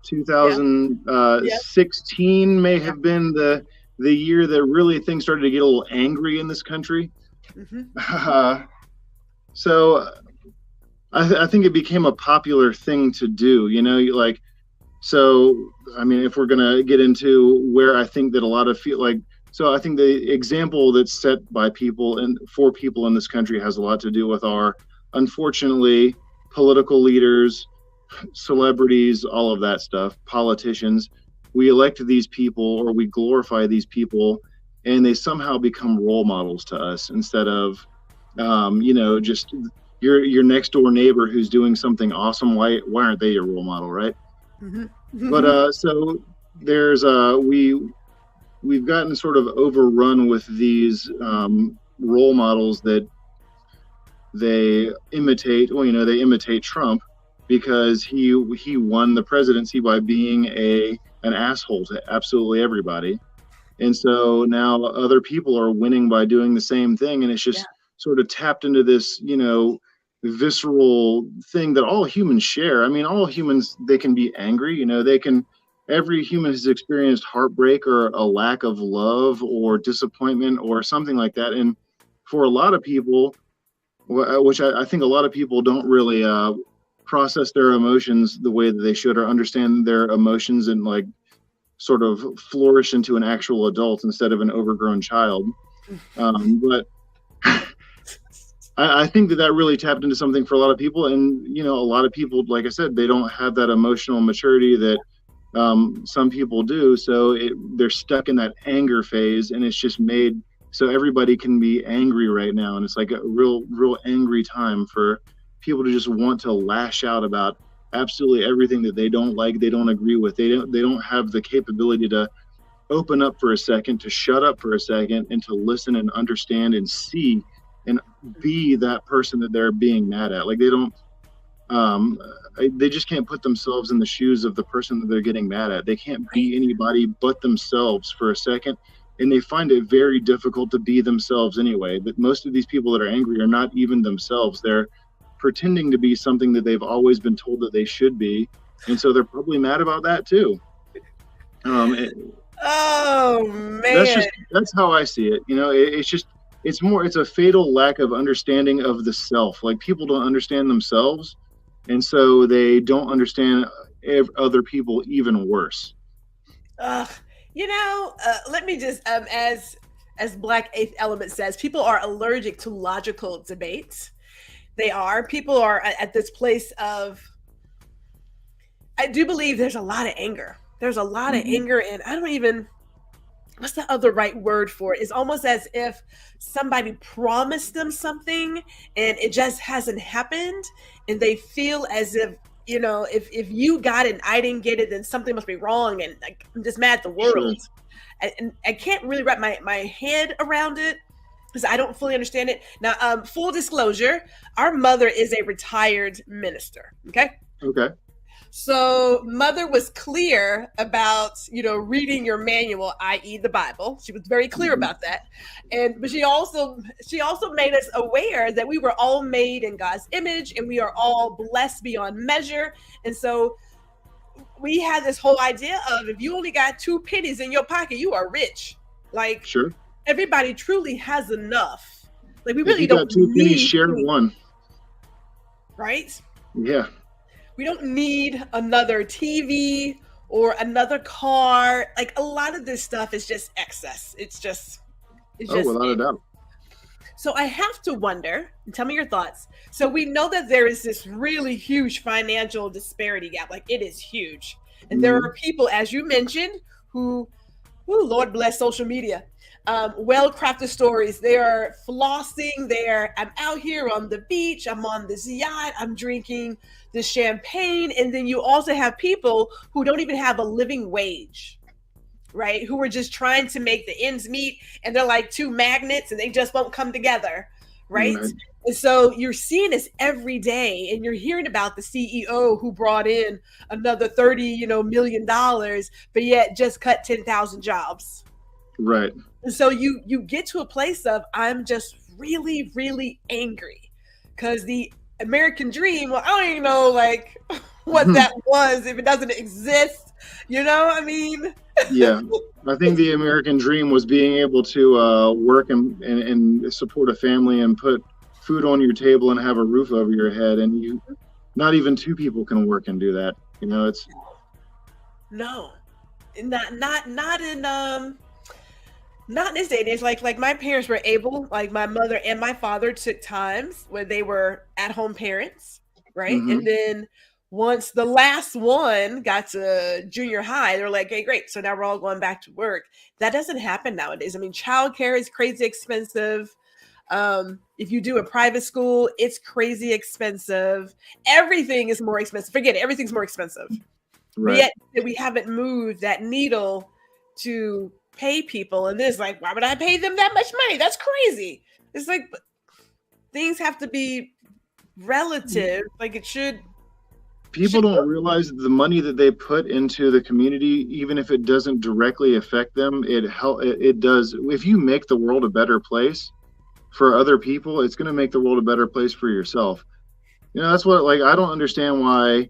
2016 may have been the year that really things started to get a little angry in this country. Mm-hmm. So I think it became a popular thing to do, like, so, I mean, if we're going to get into where I think that a lot of so I think the example that's set by people and for people in this country has a lot to do with our, unfortunately, political leaders, celebrities, all of that stuff, politicians. We elect these people, or we glorify these people, and they somehow become role models to us instead of, just your next door neighbor who's doing something awesome. Why aren't they your role model, right? Mm-hmm. But so there's we've gotten sort of overrun with these role models that they imitate. Well, they imitate Trump because he won the presidency by being an asshole to absolutely everybody, and so now other people are winning by doing the same thing, and it's just sort of tapped into this, visceral thing that all humans share. I mean, all humans, they can be angry, every human has experienced heartbreak or a lack of love or disappointment or something like that. And for a lot of people, which I think a lot of people don't really process their emotions the way that they should, or understand their emotions and like sort of flourish into an actual adult instead of an overgrown child. But I think that really tapped into something for a lot of people. And, you know, a lot of people, like I said, they don't have that emotional maturity that some people do. So they're stuck in that anger phase, and it's just made so everybody can be angry right now. And it's like a real angry time for people to just want to lash out about absolutely everything that they don't like, they don't agree with. They don't have the capability to open up for a second, to shut up for a second, and to listen and understand and see and be that person that they're being mad at. Like they just can't put themselves in the shoes of the person that they're getting mad at. They can't be anybody but themselves for a second. And they find it very difficult to be themselves anyway. But most of these people that are angry are not even themselves. They're pretending to be something that they've always been told that they should be. And so they're probably mad about that too. Oh man. That's how I see it. You know, it's a fatal lack of understanding of the self. Like, people don't understand themselves, and so they don't understand other people even worse. You know, let me just, as Black Eighth Element says, people are allergic to logical debates. They are. People are at this place of, I do believe there's a lot of anger. There's a lot of anger, and I don't even, what's the other right word for it? It's almost as if somebody promised them something and it just hasn't happened, and they feel as if, you know, if you got it and I didn't get it, then something must be wrong, and like, I'm just mad at the world. Sure. And I can't really wrap my head around it because I don't fully understand it. Now, full disclosure, our mother is a retired minister. Okay. So mother was clear about, you know, reading your manual, i.e. the Bible. She was very clear about that. But she also made us aware that we were all made in God's image and we are all blessed beyond measure. And so we had this whole idea of, if you only got 2 pennies in your pocket, you are rich. Like, sure, everybody truly has enough. Like, we really don't need 2 pennies, share one. Right? Yeah. We don't need another TV or another car. Like, a lot of this stuff is just excess. It's just without a doubt. So I have to wonder, and tell me your thoughts. So we know that there is this really huge financial disparity gap. Like, it is huge. And there are people, as you mentioned, who, Lord bless social media, well-crafted stories. They are flossing. I'm out here on the beach. I'm on this yacht. I'm drinking the champagne. And then you also have people who don't even have a living wage, right? Who are just trying to make the ends meet. And they're like 2 magnets and they just won't come together, right? And so you're seeing this every day, and you're hearing about the CEO who brought in another $30 million, but yet just cut 10,000 jobs. Right. And so you get to a place of, I'm just really, really angry because the American dream, well, I don't even know like what that was if it doesn't exist. You know, I mean. Yeah, I think the American dream was being able to work and support a family and put food on your table and have a roof over your head, and not even 2 people can work and do that. You know, it's not in this day and age. Like my parents were able, like my mother and my father took times where they were at-home parents, right? And then once the last one got to junior high, they're like, hey, great. So now we're all going back to work. That doesn't happen nowadays. I mean, childcare is crazy expensive. If you do a private school, it's crazy expensive. Everything is more expensive. Forget it. Everything's more expensive. Right. But yet we haven't moved that needle to pay people. And this, like, why would I pay them that much money? That's crazy. It's like, things have to be relative. Like, it should. People don't realize the money that they put into the community, even if it doesn't directly affect them, it does. If you make the world a better place for other people, it's going to make the world a better place for yourself. You know, that's what, like, I don't understand why,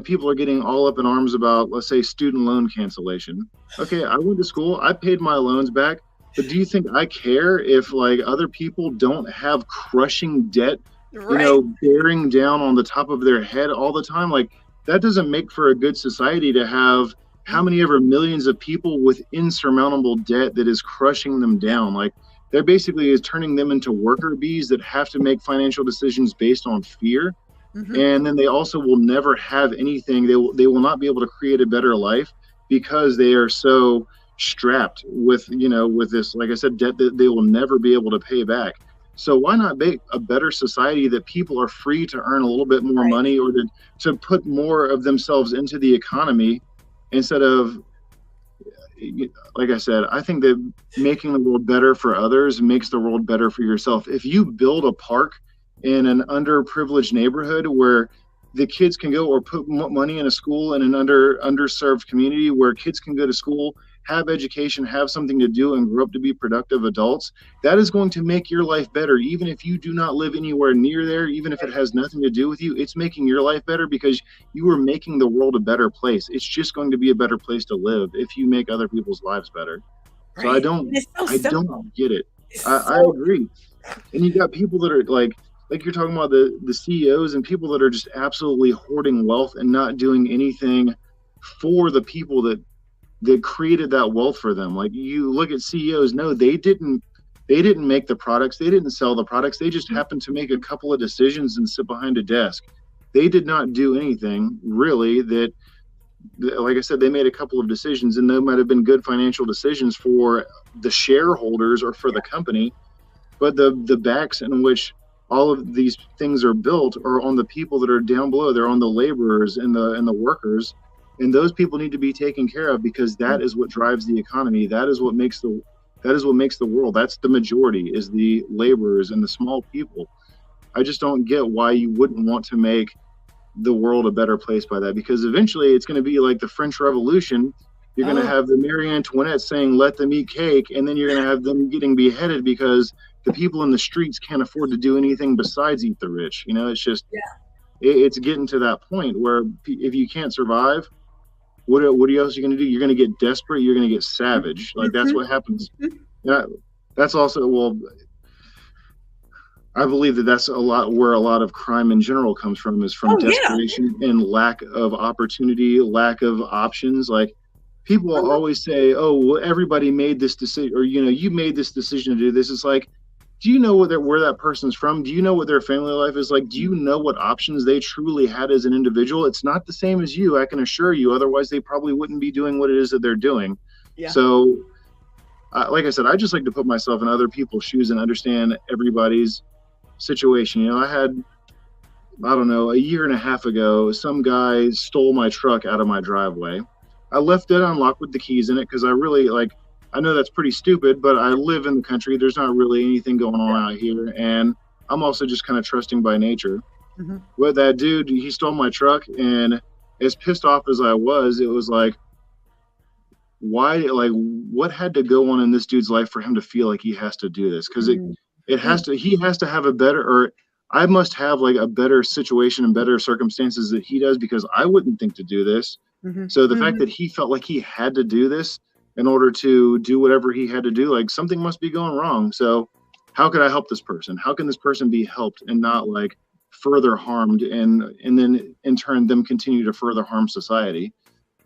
people are getting all up in arms about, let's say, student loan cancellation. Okay, I went to school, I paid my loans back, but do you think I care if, like, other people don't have crushing debt Right. Bearing down on the top of their head all the time. Like, that doesn't make for a good society to have how many ever millions of people with insurmountable debt that is crushing them down. Like, they're basically is turning them into worker bees that have to make financial decisions based on fear. Mm-hmm. And then they also will never have anything. They will not be able to create a better life because they are so strapped with with this, like I said, debt that they will never be able to pay back. So why not make a better society that people are free to earn a little bit more Right. money, or to put more of themselves into the economy instead of, like I said, I think that making the world better for others makes the world better for yourself. If you build a park in an underprivileged neighborhood where the kids can go, or put money in a school in an underserved community where kids can go to school, have education, have something to do, and grow up to be productive adults, that is going to make your life better. Even if you do not live anywhere near there, even if it has nothing to do with you, it's making your life better because you are making the world a better place. It's just going to be a better place to live if you make other people's lives better. So I Right. don't, And it's so I simple. don't get it. It's I so agree. And you got people that are like you're talking about, the CEOs and people that are just absolutely hoarding wealth and not doing anything for the people that created that wealth for them. Like, you look at CEOs, no, they didn't make the products, they didn't sell the products, they just happened to make a couple of decisions and sit behind a desk. They did not do anything really that, like I said, they made a couple of decisions, and they might have been good financial decisions for the shareholders or for the company, but the backs in which all of these things are built are on the people that are down below. They're on the laborers and the workers, and those people need to be taken care of because that is what drives the economy. That is what makes the world. That's the majority, is the laborers and the small people. I just don't get why you wouldn't want to make the world a better place by that, because eventually it's going to be like the French Revolution. You're going to have the Marie Antoinette saying, "Let them eat cake," and then you're going to have them getting beheaded because the people in the streets can't afford to do anything besides eat the rich. It's just, it's getting to that point where if you can't survive, what else are you going to do? You're going to get desperate. You're going to get savage. Like, that's what happens. Yeah, that's also, well, I believe that that's where a lot of crime in general comes from, is from desperation and lack of opportunity, lack of options. Like, people always say, "Oh, well, everybody made this decision," or you made this decision to do this. It's like, do you know where that person's from? Do you know what their family life is like? Do you know what options they truly had as an individual? It's not the same as you, I can assure you. Otherwise, they probably wouldn't be doing what it is that they're doing. Yeah. So, like I said, I just like to put myself in other people's shoes and understand everybody's situation. I had, I don't know, a year and a half ago, some guy stole my truck out of my driveway. I left it unlocked with the keys in it because I know that's pretty stupid, but I live in the country. There's not really anything going on out here. And I'm also just kind of trusting by nature. Mm-hmm. But that dude, he stole my truck. And as pissed off as I was, it was like, why, like, what had to go on in this dude's life for him to feel like he has to do this? Because he has to have a better, or I must have like a better situation and better circumstances that he does, because I wouldn't think to do this. Mm-hmm. So the fact that he felt like he had to do this in order to do whatever he had to do, like, something must be going wrong. So how could I help this person? How can this person be helped and not like further harmed, and then in turn them continue to further harm society?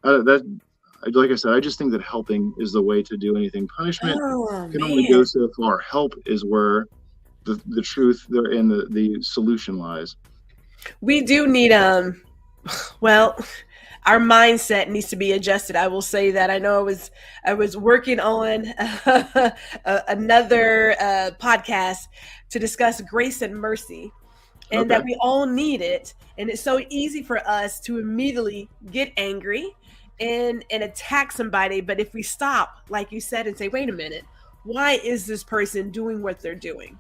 Like I said, I just think that helping is the way to do anything. Punishment can only go so far. Help is where the truth and the solution lies. We do need well, our mindset needs to be adjusted. I will say that. I know I was working on another podcast to discuss grace and mercy, and that we all need it. And it's so easy for us to immediately get angry and attack somebody. But if we stop, like you said, and say, wait a minute, why is this person doing what they're doing?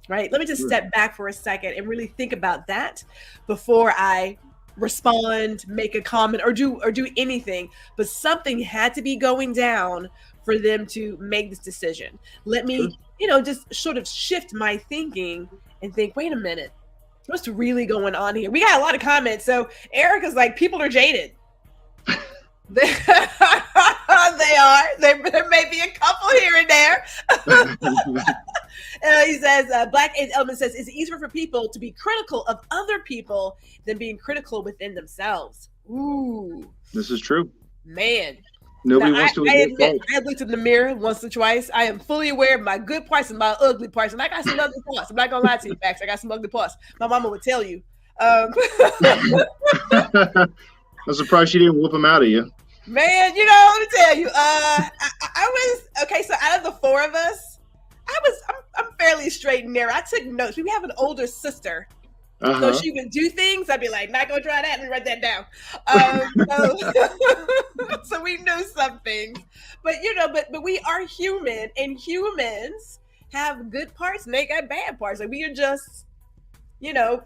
Right? Let me just step back for a second and really think about that before I respond, make a comment, or do anything. But something had to be going down for them to make this decision. Let me, just sort of shift my thinking and think, wait a minute, what's really going on here? We got a lot of comments. So Erica's like, people are jaded. They are. There may be a couple here and there. He says, Black Element says, it's easier for people to be critical of other people than being critical within themselves. Ooh. This is true. Man. Nobody wants to admit fault. I looked in the mirror once or twice. I am fully aware of my good parts and my ugly parts. And I got some ugly parts. I'm not going to lie to you, Max. I got some ugly parts. My mama would tell you. I'm surprised she didn't whoop them out of you. Man, you know, let me tell you, I was, okay, so out of the four of us, I'm fairly straight and narrow. I took notes. We have an older sister. So she would do things. I'd be like, not going to try that. Let me write that down. So we know some things. But, you know, but we are human, and humans have good parts and they got bad parts. Like, we are just, you know,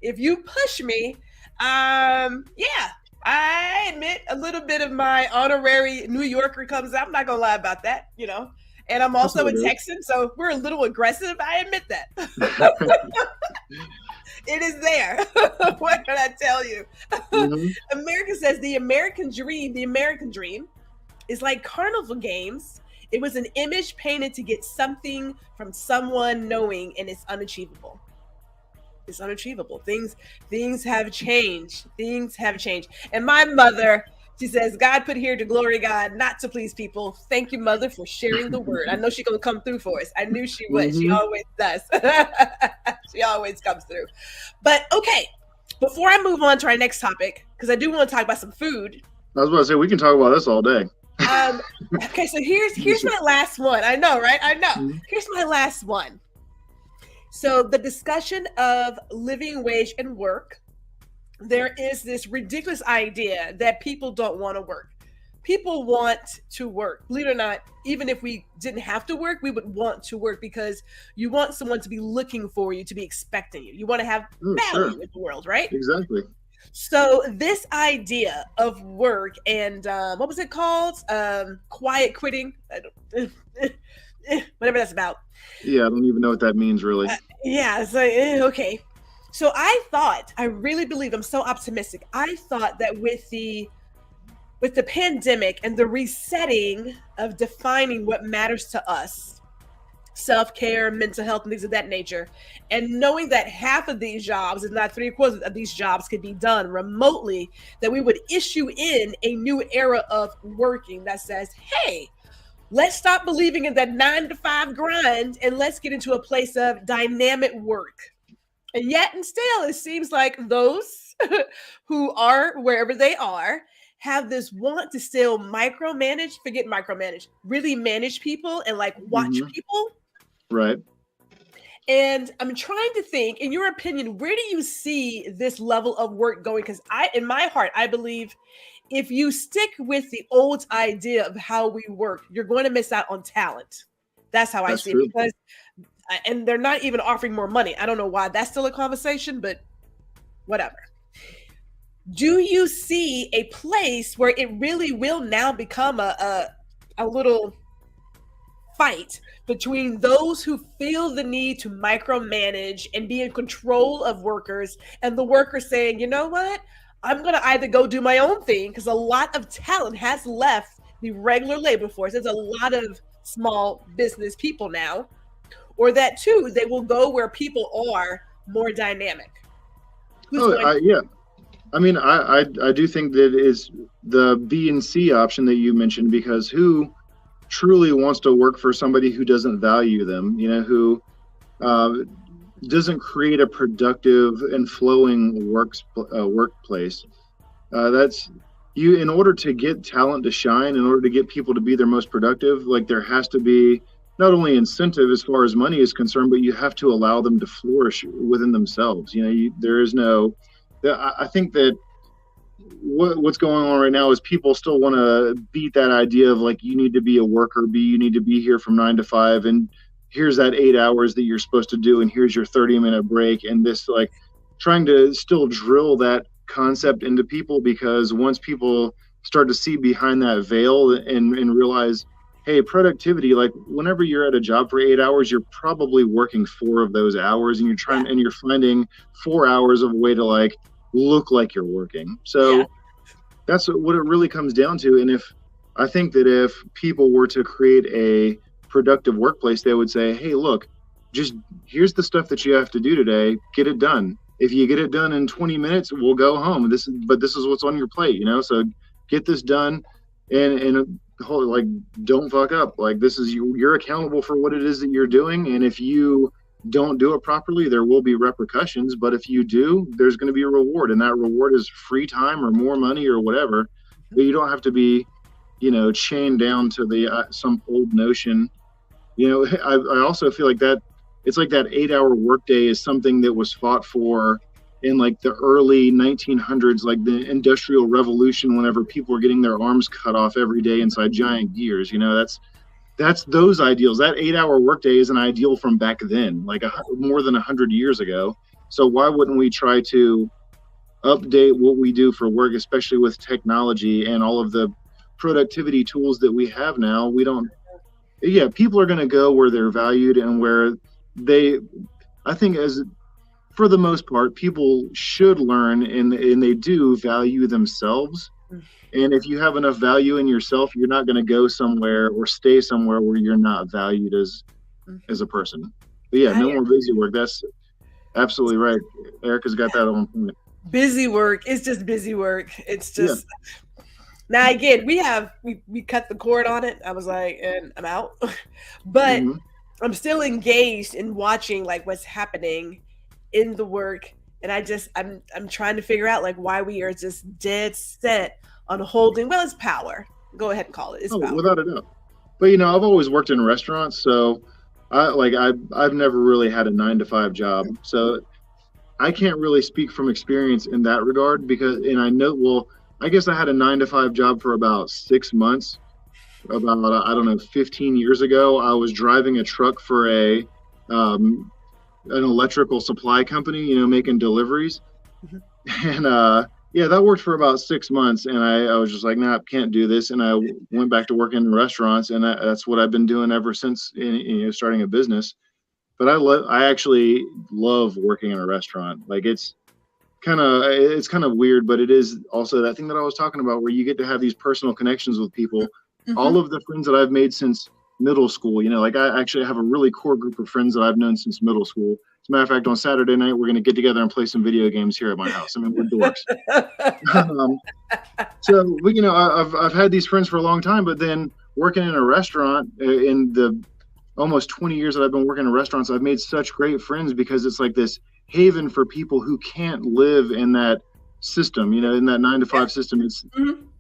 if you push me, yeah. I admit a little bit of my honorary New Yorker comes out. I'm not going to lie about that, you know. And I'm also a Texan, so we're a little aggressive. I admit that. It is there. What can I tell you? Mm-hmm. America says the American dream is like carnival games. It was an image painted to get something from someone knowing, and it's unachievable. It's unachievable. Things have changed. Things have changed. And my mother, she says, God put here to glory God, not to please people. Thank you, Mother, for sharing the word. I know she's going to come through for us. I knew she would. Mm-hmm. She always does. She always comes through. But okay, before I move on to our next topic, because I do want to talk about some food. I was about to say, we can talk about this all day. Okay, so here's my last one. I know, right? I know. Mm-hmm. Here's my last one. So the discussion of living wage and work, there is this ridiculous idea that people don't want to work. People want to work. Believe it or not, even if we didn't have to work, we would want to work because you want someone to be looking for you, to be expecting you. You want to have value in the world, right? Exactly. So this idea of work and what was it called? Quiet quitting. Whatever that's about. Yeah, I don't even know what that means, really. Yeah, it's like, okay. So I really believe, I'm so optimistic. I thought that with the pandemic and the resetting of defining what matters to us, self-care, mental health, and things of that nature, and knowing that half of these jobs, if not 3/4 of these jobs, could be done remotely, that we would issue in a new era of working that says, hey, let's stop believing in that 9-to-5 grind and let's get into a place of dynamic work. And yet and still, it seems like those who are wherever they are have this want to still micromanage, really manage people and like watch people. Right. And I'm trying to think, in your opinion, where do you see this level of work going? Because in my heart, I believe if you stick with the old idea of how we work, you're going to miss out on talent. That's how I see it. Because, and they're not even offering more money. I don't know why that's still a conversation, but whatever. Do you see a place where it really will now become a little fight between those who feel the need to micromanage and be in control of workers and the workers saying, you know what? I'm going to either go do my own thing because a lot of talent has left the regular labor force. There's a lot of small business people now, or that too, they will go where people are more dynamic. Yeah. I mean, I do think that is the B and C option that you mentioned, because who truly wants to work for somebody who doesn't value them, you know, who doesn't create a productive and flowing workplace. That's you. In order to get talent to shine, in order to get people to be their most productive, like there has to be not only incentive as far as money is concerned, but you have to allow them to flourish within themselves. You know, there is no. I think that what's going on right now is people still want to beat that idea of like, you need to be a worker bee, you need to be here from 9 to 5, and here's that 8 hours that you're supposed to do, and here's your 30-minute break, and this, like, trying to still drill that concept into people, because once people start to see behind that veil and realize, hey, productivity, like whenever you're at a job for 8 hours, you're probably working 4 of those hours, and you're finding 4 hours of a way to like look like you're working. So that's what it really comes down to. And I think that if people were to create a productive workplace, they would say, hey, look, just here's the stuff that you have to do today. Get it done. If you get it done in 20 minutes, we'll go home. This is what's on your plate, so get this done and like, don't fuck up. Like, this is you're accountable for what it is that you're doing. And if you don't do it properly, there will be repercussions. But if you do, there's going to be a reward. And that reward is free time or more money or whatever. But you don't have to be, chained down to the some old notion. I also feel like that it's like that 8-hour workday is something that was fought for in like the early 1900s, like the Industrial Revolution, whenever people were getting their arms cut off every day inside giant gears. That's those ideals. That 8-hour workday is an ideal from back then, like more than 100 years ago. So why wouldn't we try to update what we do for work, especially with technology and all of the productivity tools that we have now? People are going to go where they're valued and where I think for the most part, people should learn and they do value themselves. And if you have enough value in yourself, you're not going to go somewhere or stay somewhere where you're not valued as a person. But no more busy work. That's absolutely right. Erica's got that on point. Busy work. It's just busy work. It's just now again, we cut the cord on it. I was like, and I'm out. But I'm still engaged in watching like what's happening in the work. And I'm trying to figure out like why we are just dead set on holding. Well, it's power. Go ahead and call it. It's power. Without a doubt. But I've always worked in restaurants, so I've never really had a 9-to-5 job. So I can't really speak from experience in that regard I guess I had a 9-to-5 job for about 6 months. About 15 years ago, I was driving a truck for an electrical supply company, making deliveries. And that worked for about 6 months. And I was just like, nah, can't do this. And I went back to working in restaurants, and that's what I've been doing ever since, starting a business. But I actually love working in a restaurant. Like, it's kind of weird, but it is also that thing that I was talking about where you get to have these personal connections with people. All of the friends that I've made since middle school, like I actually have a really core group of friends that I've known since middle school. As a matter of fact, on Saturday night, we're going to get together and play some video games here at my house. I mean, we're dorks. So I've had these friends for a long time, but then working in a restaurant in the almost 20 years that I've been working in restaurants, I've made such great friends because it's like this haven for people who can't live in that system, in that 9-to-5 system. It's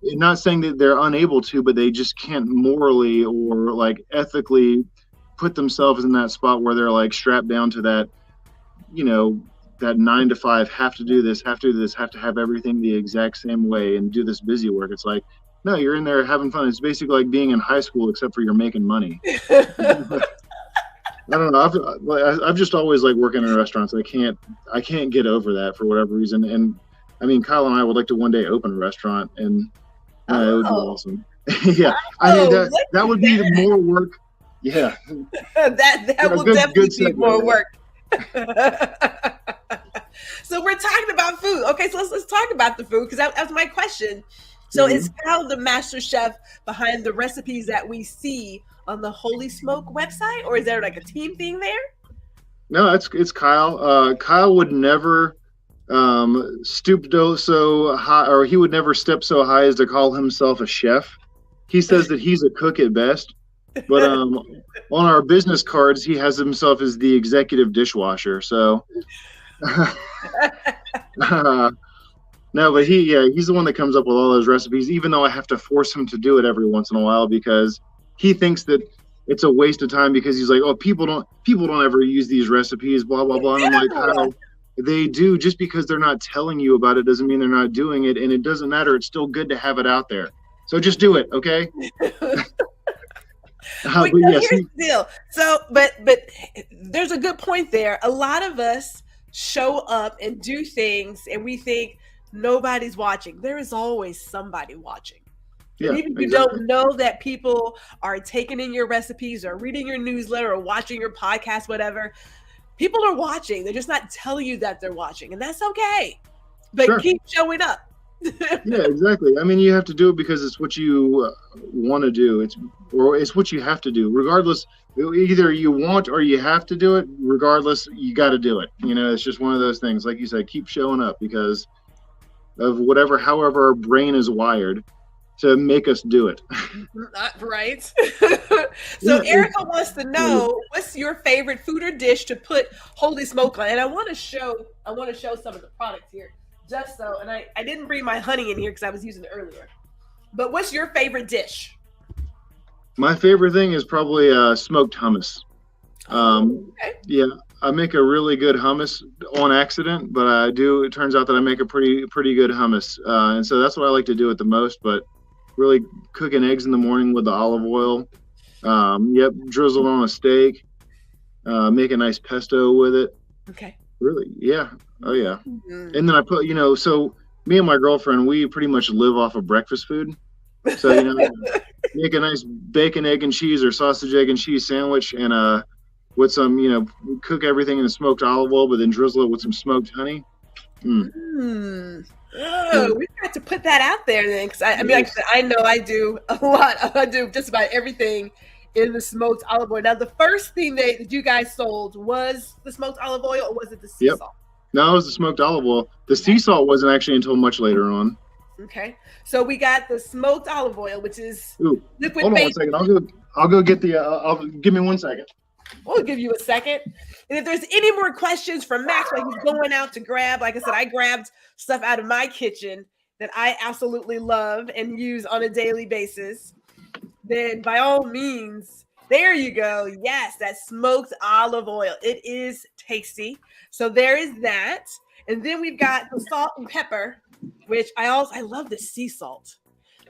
not saying that they're unable to, but they just can't morally or like ethically put themselves in that spot where they're like strapped down to that, that 9-to-5, have to do this, have to have everything the exact same way and do this busy work. It's like, no, you're in there having fun. It's basically like being in high school, except for you're making money. I don't know. I've just always liked working in restaurants. I can't get over that for whatever reason. And I mean, Kyle and I would like to one day open a restaurant, and it would be awesome. That would be more work. Yeah, that will definitely be more work. So we're talking about food. Okay, so let's talk about the food, because that was my question. So is Kyle the master chef behind the recipes that we see on the Holy Smoke website, or is there like a team thing there? No, it's Kyle. Kyle would never stoop so high, or he would never step so high as to call himself a chef. He says that he's a cook at best, but on our business cards, he has himself as the executive dishwasher. So no, but he's the one that comes up with all those recipes, even though I have to force him to do it every once in a while because he thinks that it's a waste of time, because he's like, oh, people don't ever use these recipes, blah, blah, blah. And I'm like, oh, they do. Just because they're not telling you about it doesn't mean they're not doing it. And it doesn't matter. It's still good to have it out there. So just do it. Okay. But here's the deal. So, but there's a good point there. A lot of us show up and do things and we think nobody's watching. There is always somebody watching. Yeah, and even if you don't know that people are taking in your recipes or reading your newsletter or watching your podcast, whatever, people are watching. They're just not telling you that they're watching, and that's okay. But keep showing up. Yeah, exactly. I mean, you have to do it because it's what you want to do. It's what you have to do, regardless. Either you want or you have to do it. Regardless, you got to do it. It's just one of those things. Like you said, keep showing up because of however our brain is wired to make us do it. Right. So Yeah, Erica wants to know, what's your favorite food or dish to put holy smoke on? And I want to show some of the products here. Just so, and I didn't bring my honey in here because I was using it earlier. But what's your favorite dish? my favorite thing is probably smoked hummus. Okay. Yeah, I make a really good hummus on accident, but I do. It turns out that I make a pretty good hummus, and so that's what I like to do it the most. But really cooking eggs in the morning with the olive oil. Yep, drizzled on a steak. Make a nice pesto with it. Okay. Really, yeah. Oh yeah. Mm-hmm. And then I put, so me and my girlfriend, we pretty much live off of breakfast food. So make a nice bacon, egg, and cheese or sausage, egg, and cheese sandwich, and with some, cook everything in the smoked olive oil, but then drizzle it with some smoked honey. Oh, we got to put that out there then, because I mean, like I said, I know I do a lot. I do just about everything in the smoked olive oil. Now, the first thing that you guys sold was the smoked olive oil, or was it the sea salt? No, it was the smoked olive oil. The sea salt wasn't actually until much later on. Okay, so we got the smoked olive oil, which is liquid. Hold on 1 second. I'll go get the. Give me 1 second. We'll give you a second. And if there's any more questions from Max, like he's going out to grab, like I said, I grabbed stuff out of my kitchen that I absolutely love and use on a daily basis, then by all means, there you go. Yes, that smoked olive oil. It is tasty. So there is that. And then we've got the salt and pepper, which I love the sea salt.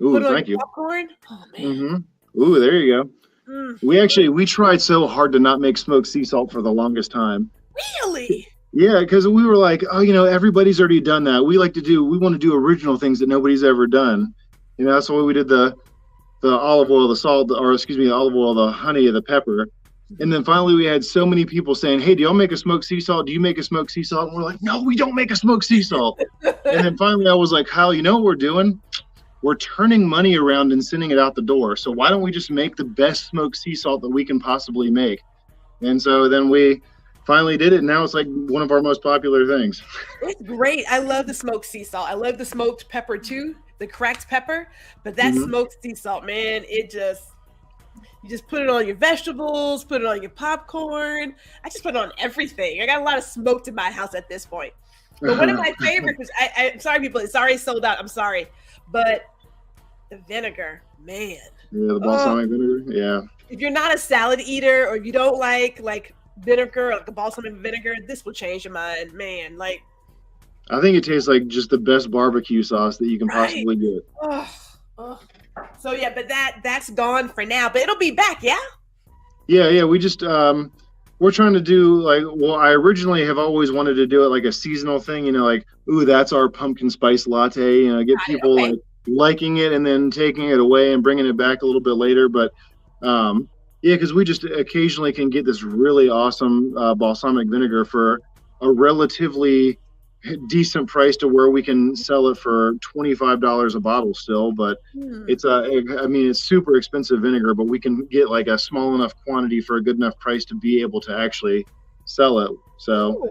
Ooh, thank you. Popcorn. Oh man. Mm-hmm. Ooh, there you go. We tried so hard to not make smoked sea salt for the longest time. Really? Yeah, because we were like, everybody's already done that. We want to do original things that nobody's ever done. That's why we did the olive oil, the salt, the olive oil, the honey, the pepper. And then finally we had so many people saying, hey, do y'all make a smoked sea salt? Do you make a smoked sea salt? And we're like, no, we don't make a smoked sea salt. And then finally I was like, Kyle, you know what we're doing? We're turning money around and sending it out the door. So why don't we just make the best smoked sea salt that we can possibly make? And so then we finally did it. And now it's like one of our most popular things. It's great. I love the smoked sea salt. I love the smoked pepper too, the cracked pepper. But that smoked sea salt, man, you just put it on your vegetables, put it on your popcorn. I just put it on everything. I got a lot of smoked in my house at this point. But one of my favorites, I'm sorry, people, it's already sold out. I'm sorry. But the vinegar, man. Yeah, the balsamic vinegar. Yeah. If you're not a salad eater, or if you don't like vinegar, like the balsamic vinegar, this will change your mind, man. Like, I think it tastes like just the best barbecue sauce that you can possibly get. So yeah, but that's gone for now. But it'll be back, yeah? Yeah. We just we're trying to do I originally have always wanted to do it like a seasonal thing, that's our pumpkin spice latte, get people liking it and then taking it away and bringing it back a little bit later. But because we just occasionally can get this really awesome balsamic vinegar for a relatively decent price to where we can sell it for $25 a bottle still, but it's super expensive vinegar, but we can get like a small enough quantity for a good enough price to be able to actually sell it. So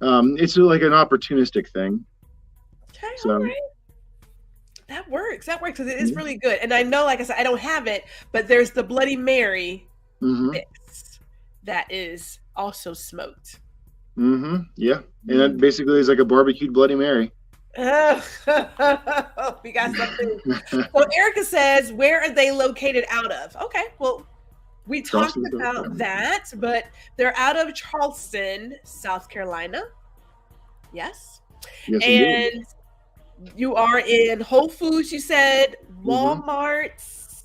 it's like an opportunistic thing. Okay, so all right. That works because it is really good. And I know, like I said, I don't have it, but there's the Bloody Mary mix that is also smoked. Yeah. And that basically is like a barbecued Bloody Mary. We got something. Well, Erica says, where are they located out of? Okay, well, we talked about that, but they're out of Charleston, South Carolina. Yes. And indeed. You are in Whole Foods, you said, Walmart.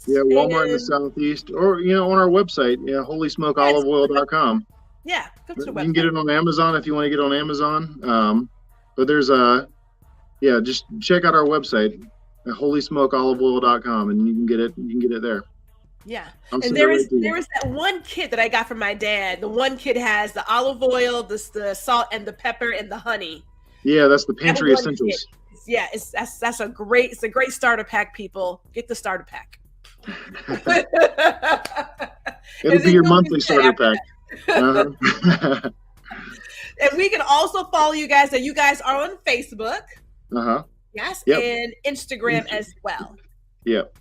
Yeah, Walmart in the Southeast, or on our website, holysmokeoliveoil.com. Yeah, go to the website. You can get it on Amazon if you want to get on Amazon. But there's just check out our website, holysmokeoliveoil.com, and you can get it. You can get it there. Yeah, and there is that one kit that I got from my dad. The one kit has the olive oil, the salt, and the pepper, and the honey. Yeah, that's the Have a pantry one essentials. kit. Yeah, it's a great starter pack, people. Get the starter pack. It'll be your monthly starter pack. Uh-huh. And we can also follow you guys. That you guys are on Facebook. Uh-huh. Yes, Yep. and Instagram as well. Yep.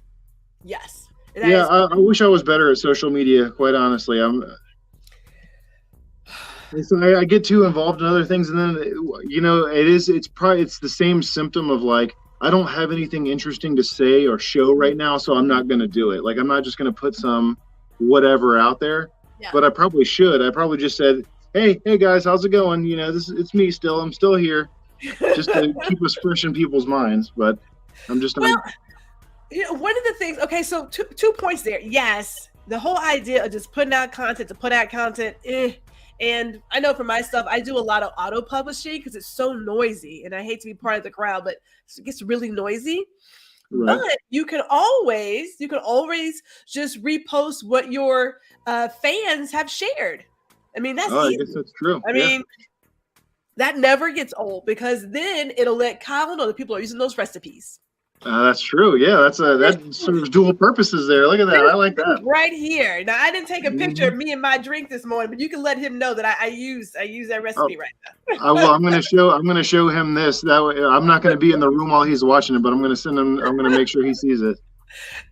Yes. Yeah, I wish I was better at social media, quite honestly. I get too involved in other things, and then it's the same symptom of like, I don't have anything interesting to say or show right now, so I'm not going to do it. Like, I'm not just going to put some whatever out there, but I probably should. I probably just said, hey guys, how's it going? It's me still. I'm still here, just to keep us fresh in people's minds. But I'm just not. Well, one of the things. Okay, so two points there. Yes, the whole idea of just putting out content to put out content. And I know for myself, I do a lot of auto publishing because it's so noisy, and I hate to be part of the crowd, but it gets really noisy. Right. But you can always just repost what your fans have shared. I mean, that's easy. I guess that's true. I mean, that never gets old because then it'll let Kyle know that people are using those recipes. That's true. Yeah, that serves dual purposes there. Look at that. I like that. Right here. Now, I didn't take a picture of me and my drink this morning, but you can let him know that I use that recipe right now. Well, I'm going to show him this. That way, I'm not going to be in the room while he's watching it, but I'm going to send him. I'm going to make sure he sees it.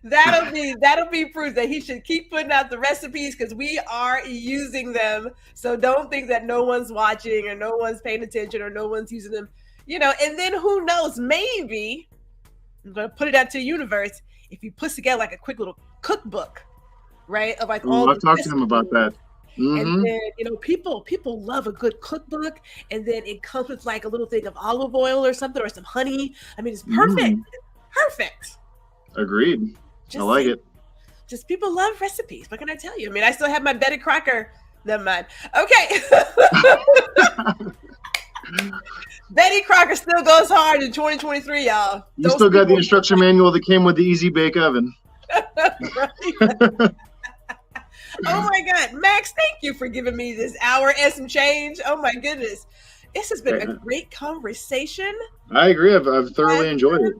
That'll be proof that he should keep putting out the recipes because we are using them. So don't think that no one's watching or no one's paying attention or no one's using them. And then who knows? Maybe. I'm going to put it out to the universe. If you put together like a quick little cookbook, right? Of like all I've talked to him about that. And then, people love a good cookbook. And then it comes with like a little thing of olive oil or something or some honey. I mean, it's perfect. Perfect. Agreed. I like it. Just people love recipes. What can I tell you? I mean, I still have my Betty Crocker. Never mind. Okay. Betty Crocker still goes hard in 2023, y'all. You still got the instruction manual that came with the Easy Bake Oven. Oh my God, Max, thank you for giving me this hour and some change. Oh my goodness. This has been a great conversation. I agree. I've thoroughly enjoyed it.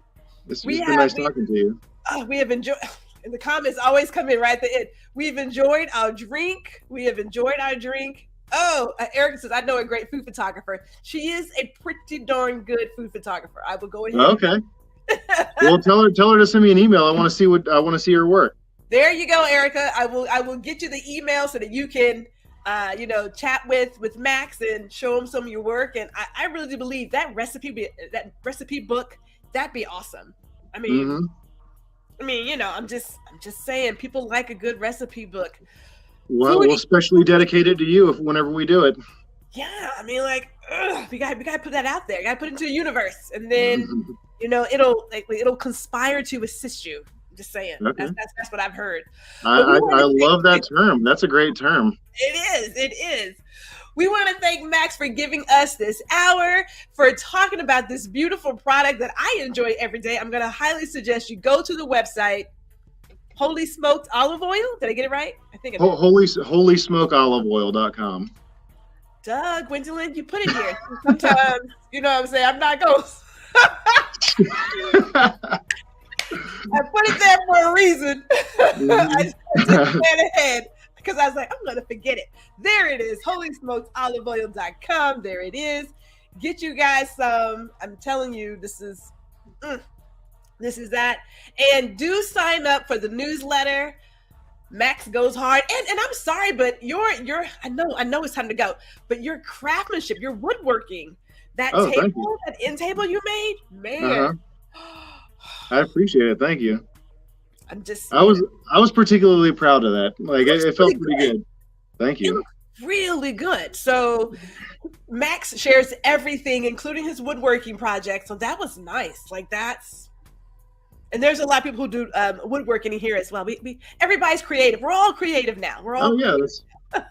It's been nice talking to you. We have enjoyed, and the comments always come in right at the end. We've enjoyed our drink. Oh, Erica says, I know a great food photographer. She is a pretty darn good food photographer. I will go ahead. Okay. Well, tell her to send me an email. I want to see her work. There you go, Erica. I will get you the email so that you can, chat with Max and show him some of your work. And I really do believe that recipe book, that'd be awesome. I mean, I'm just saying, people like a good recipe book. Well, we'll especially dedicate it to you whenever we do it. Yeah, I mean, we gotta put that out there. You gotta put it into the universe, and then it'll conspire to assist you. I'm just saying. Okay. That's what I've heard. I love that term. That's a great term. It is. We want to thank Max for giving us this hour, for talking about this beautiful product that I enjoy every day. I'm gonna highly suggest you go to the website. Holy Smoked Olive Oil. Did I get it right? I think it holysmokeoliveoil.com. Doug, Gwendolyn, you put it here. Sometimes, you know what I'm saying? I'm not going. I put it there for a reason. I just ran ahead because I was like, I'm going to forget it. There it is. holysmokeoliveoil.com. There it is. Get you guys some. I'm telling you, this is that. And do sign up for the newsletter. Max goes hard. And I'm sorry, but I know it's time to go, but your craftsmanship, your woodworking, that end table you made, man. I appreciate it. Thank you. I was particularly proud of that. Like it felt pretty good. Thank you. Really good. So Max shares everything, including his woodworking project. So that was nice. And there's a lot of people who do woodworking here as well. We everybody's creative. We're all creative now.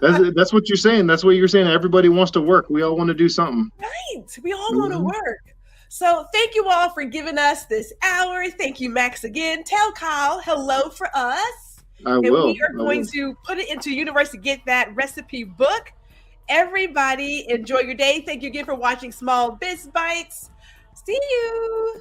That's what you're saying. That's what you're saying. Everybody wants to work. We all want to do something. Right. We all want to work. So thank you all for giving us this hour. Thank you, Max, again. Tell Kyle hello for us. I will. We are going to put it into universe to get that recipe book. everybody. Enjoy your day. Thank you again for watching Small Biz Bites. See you.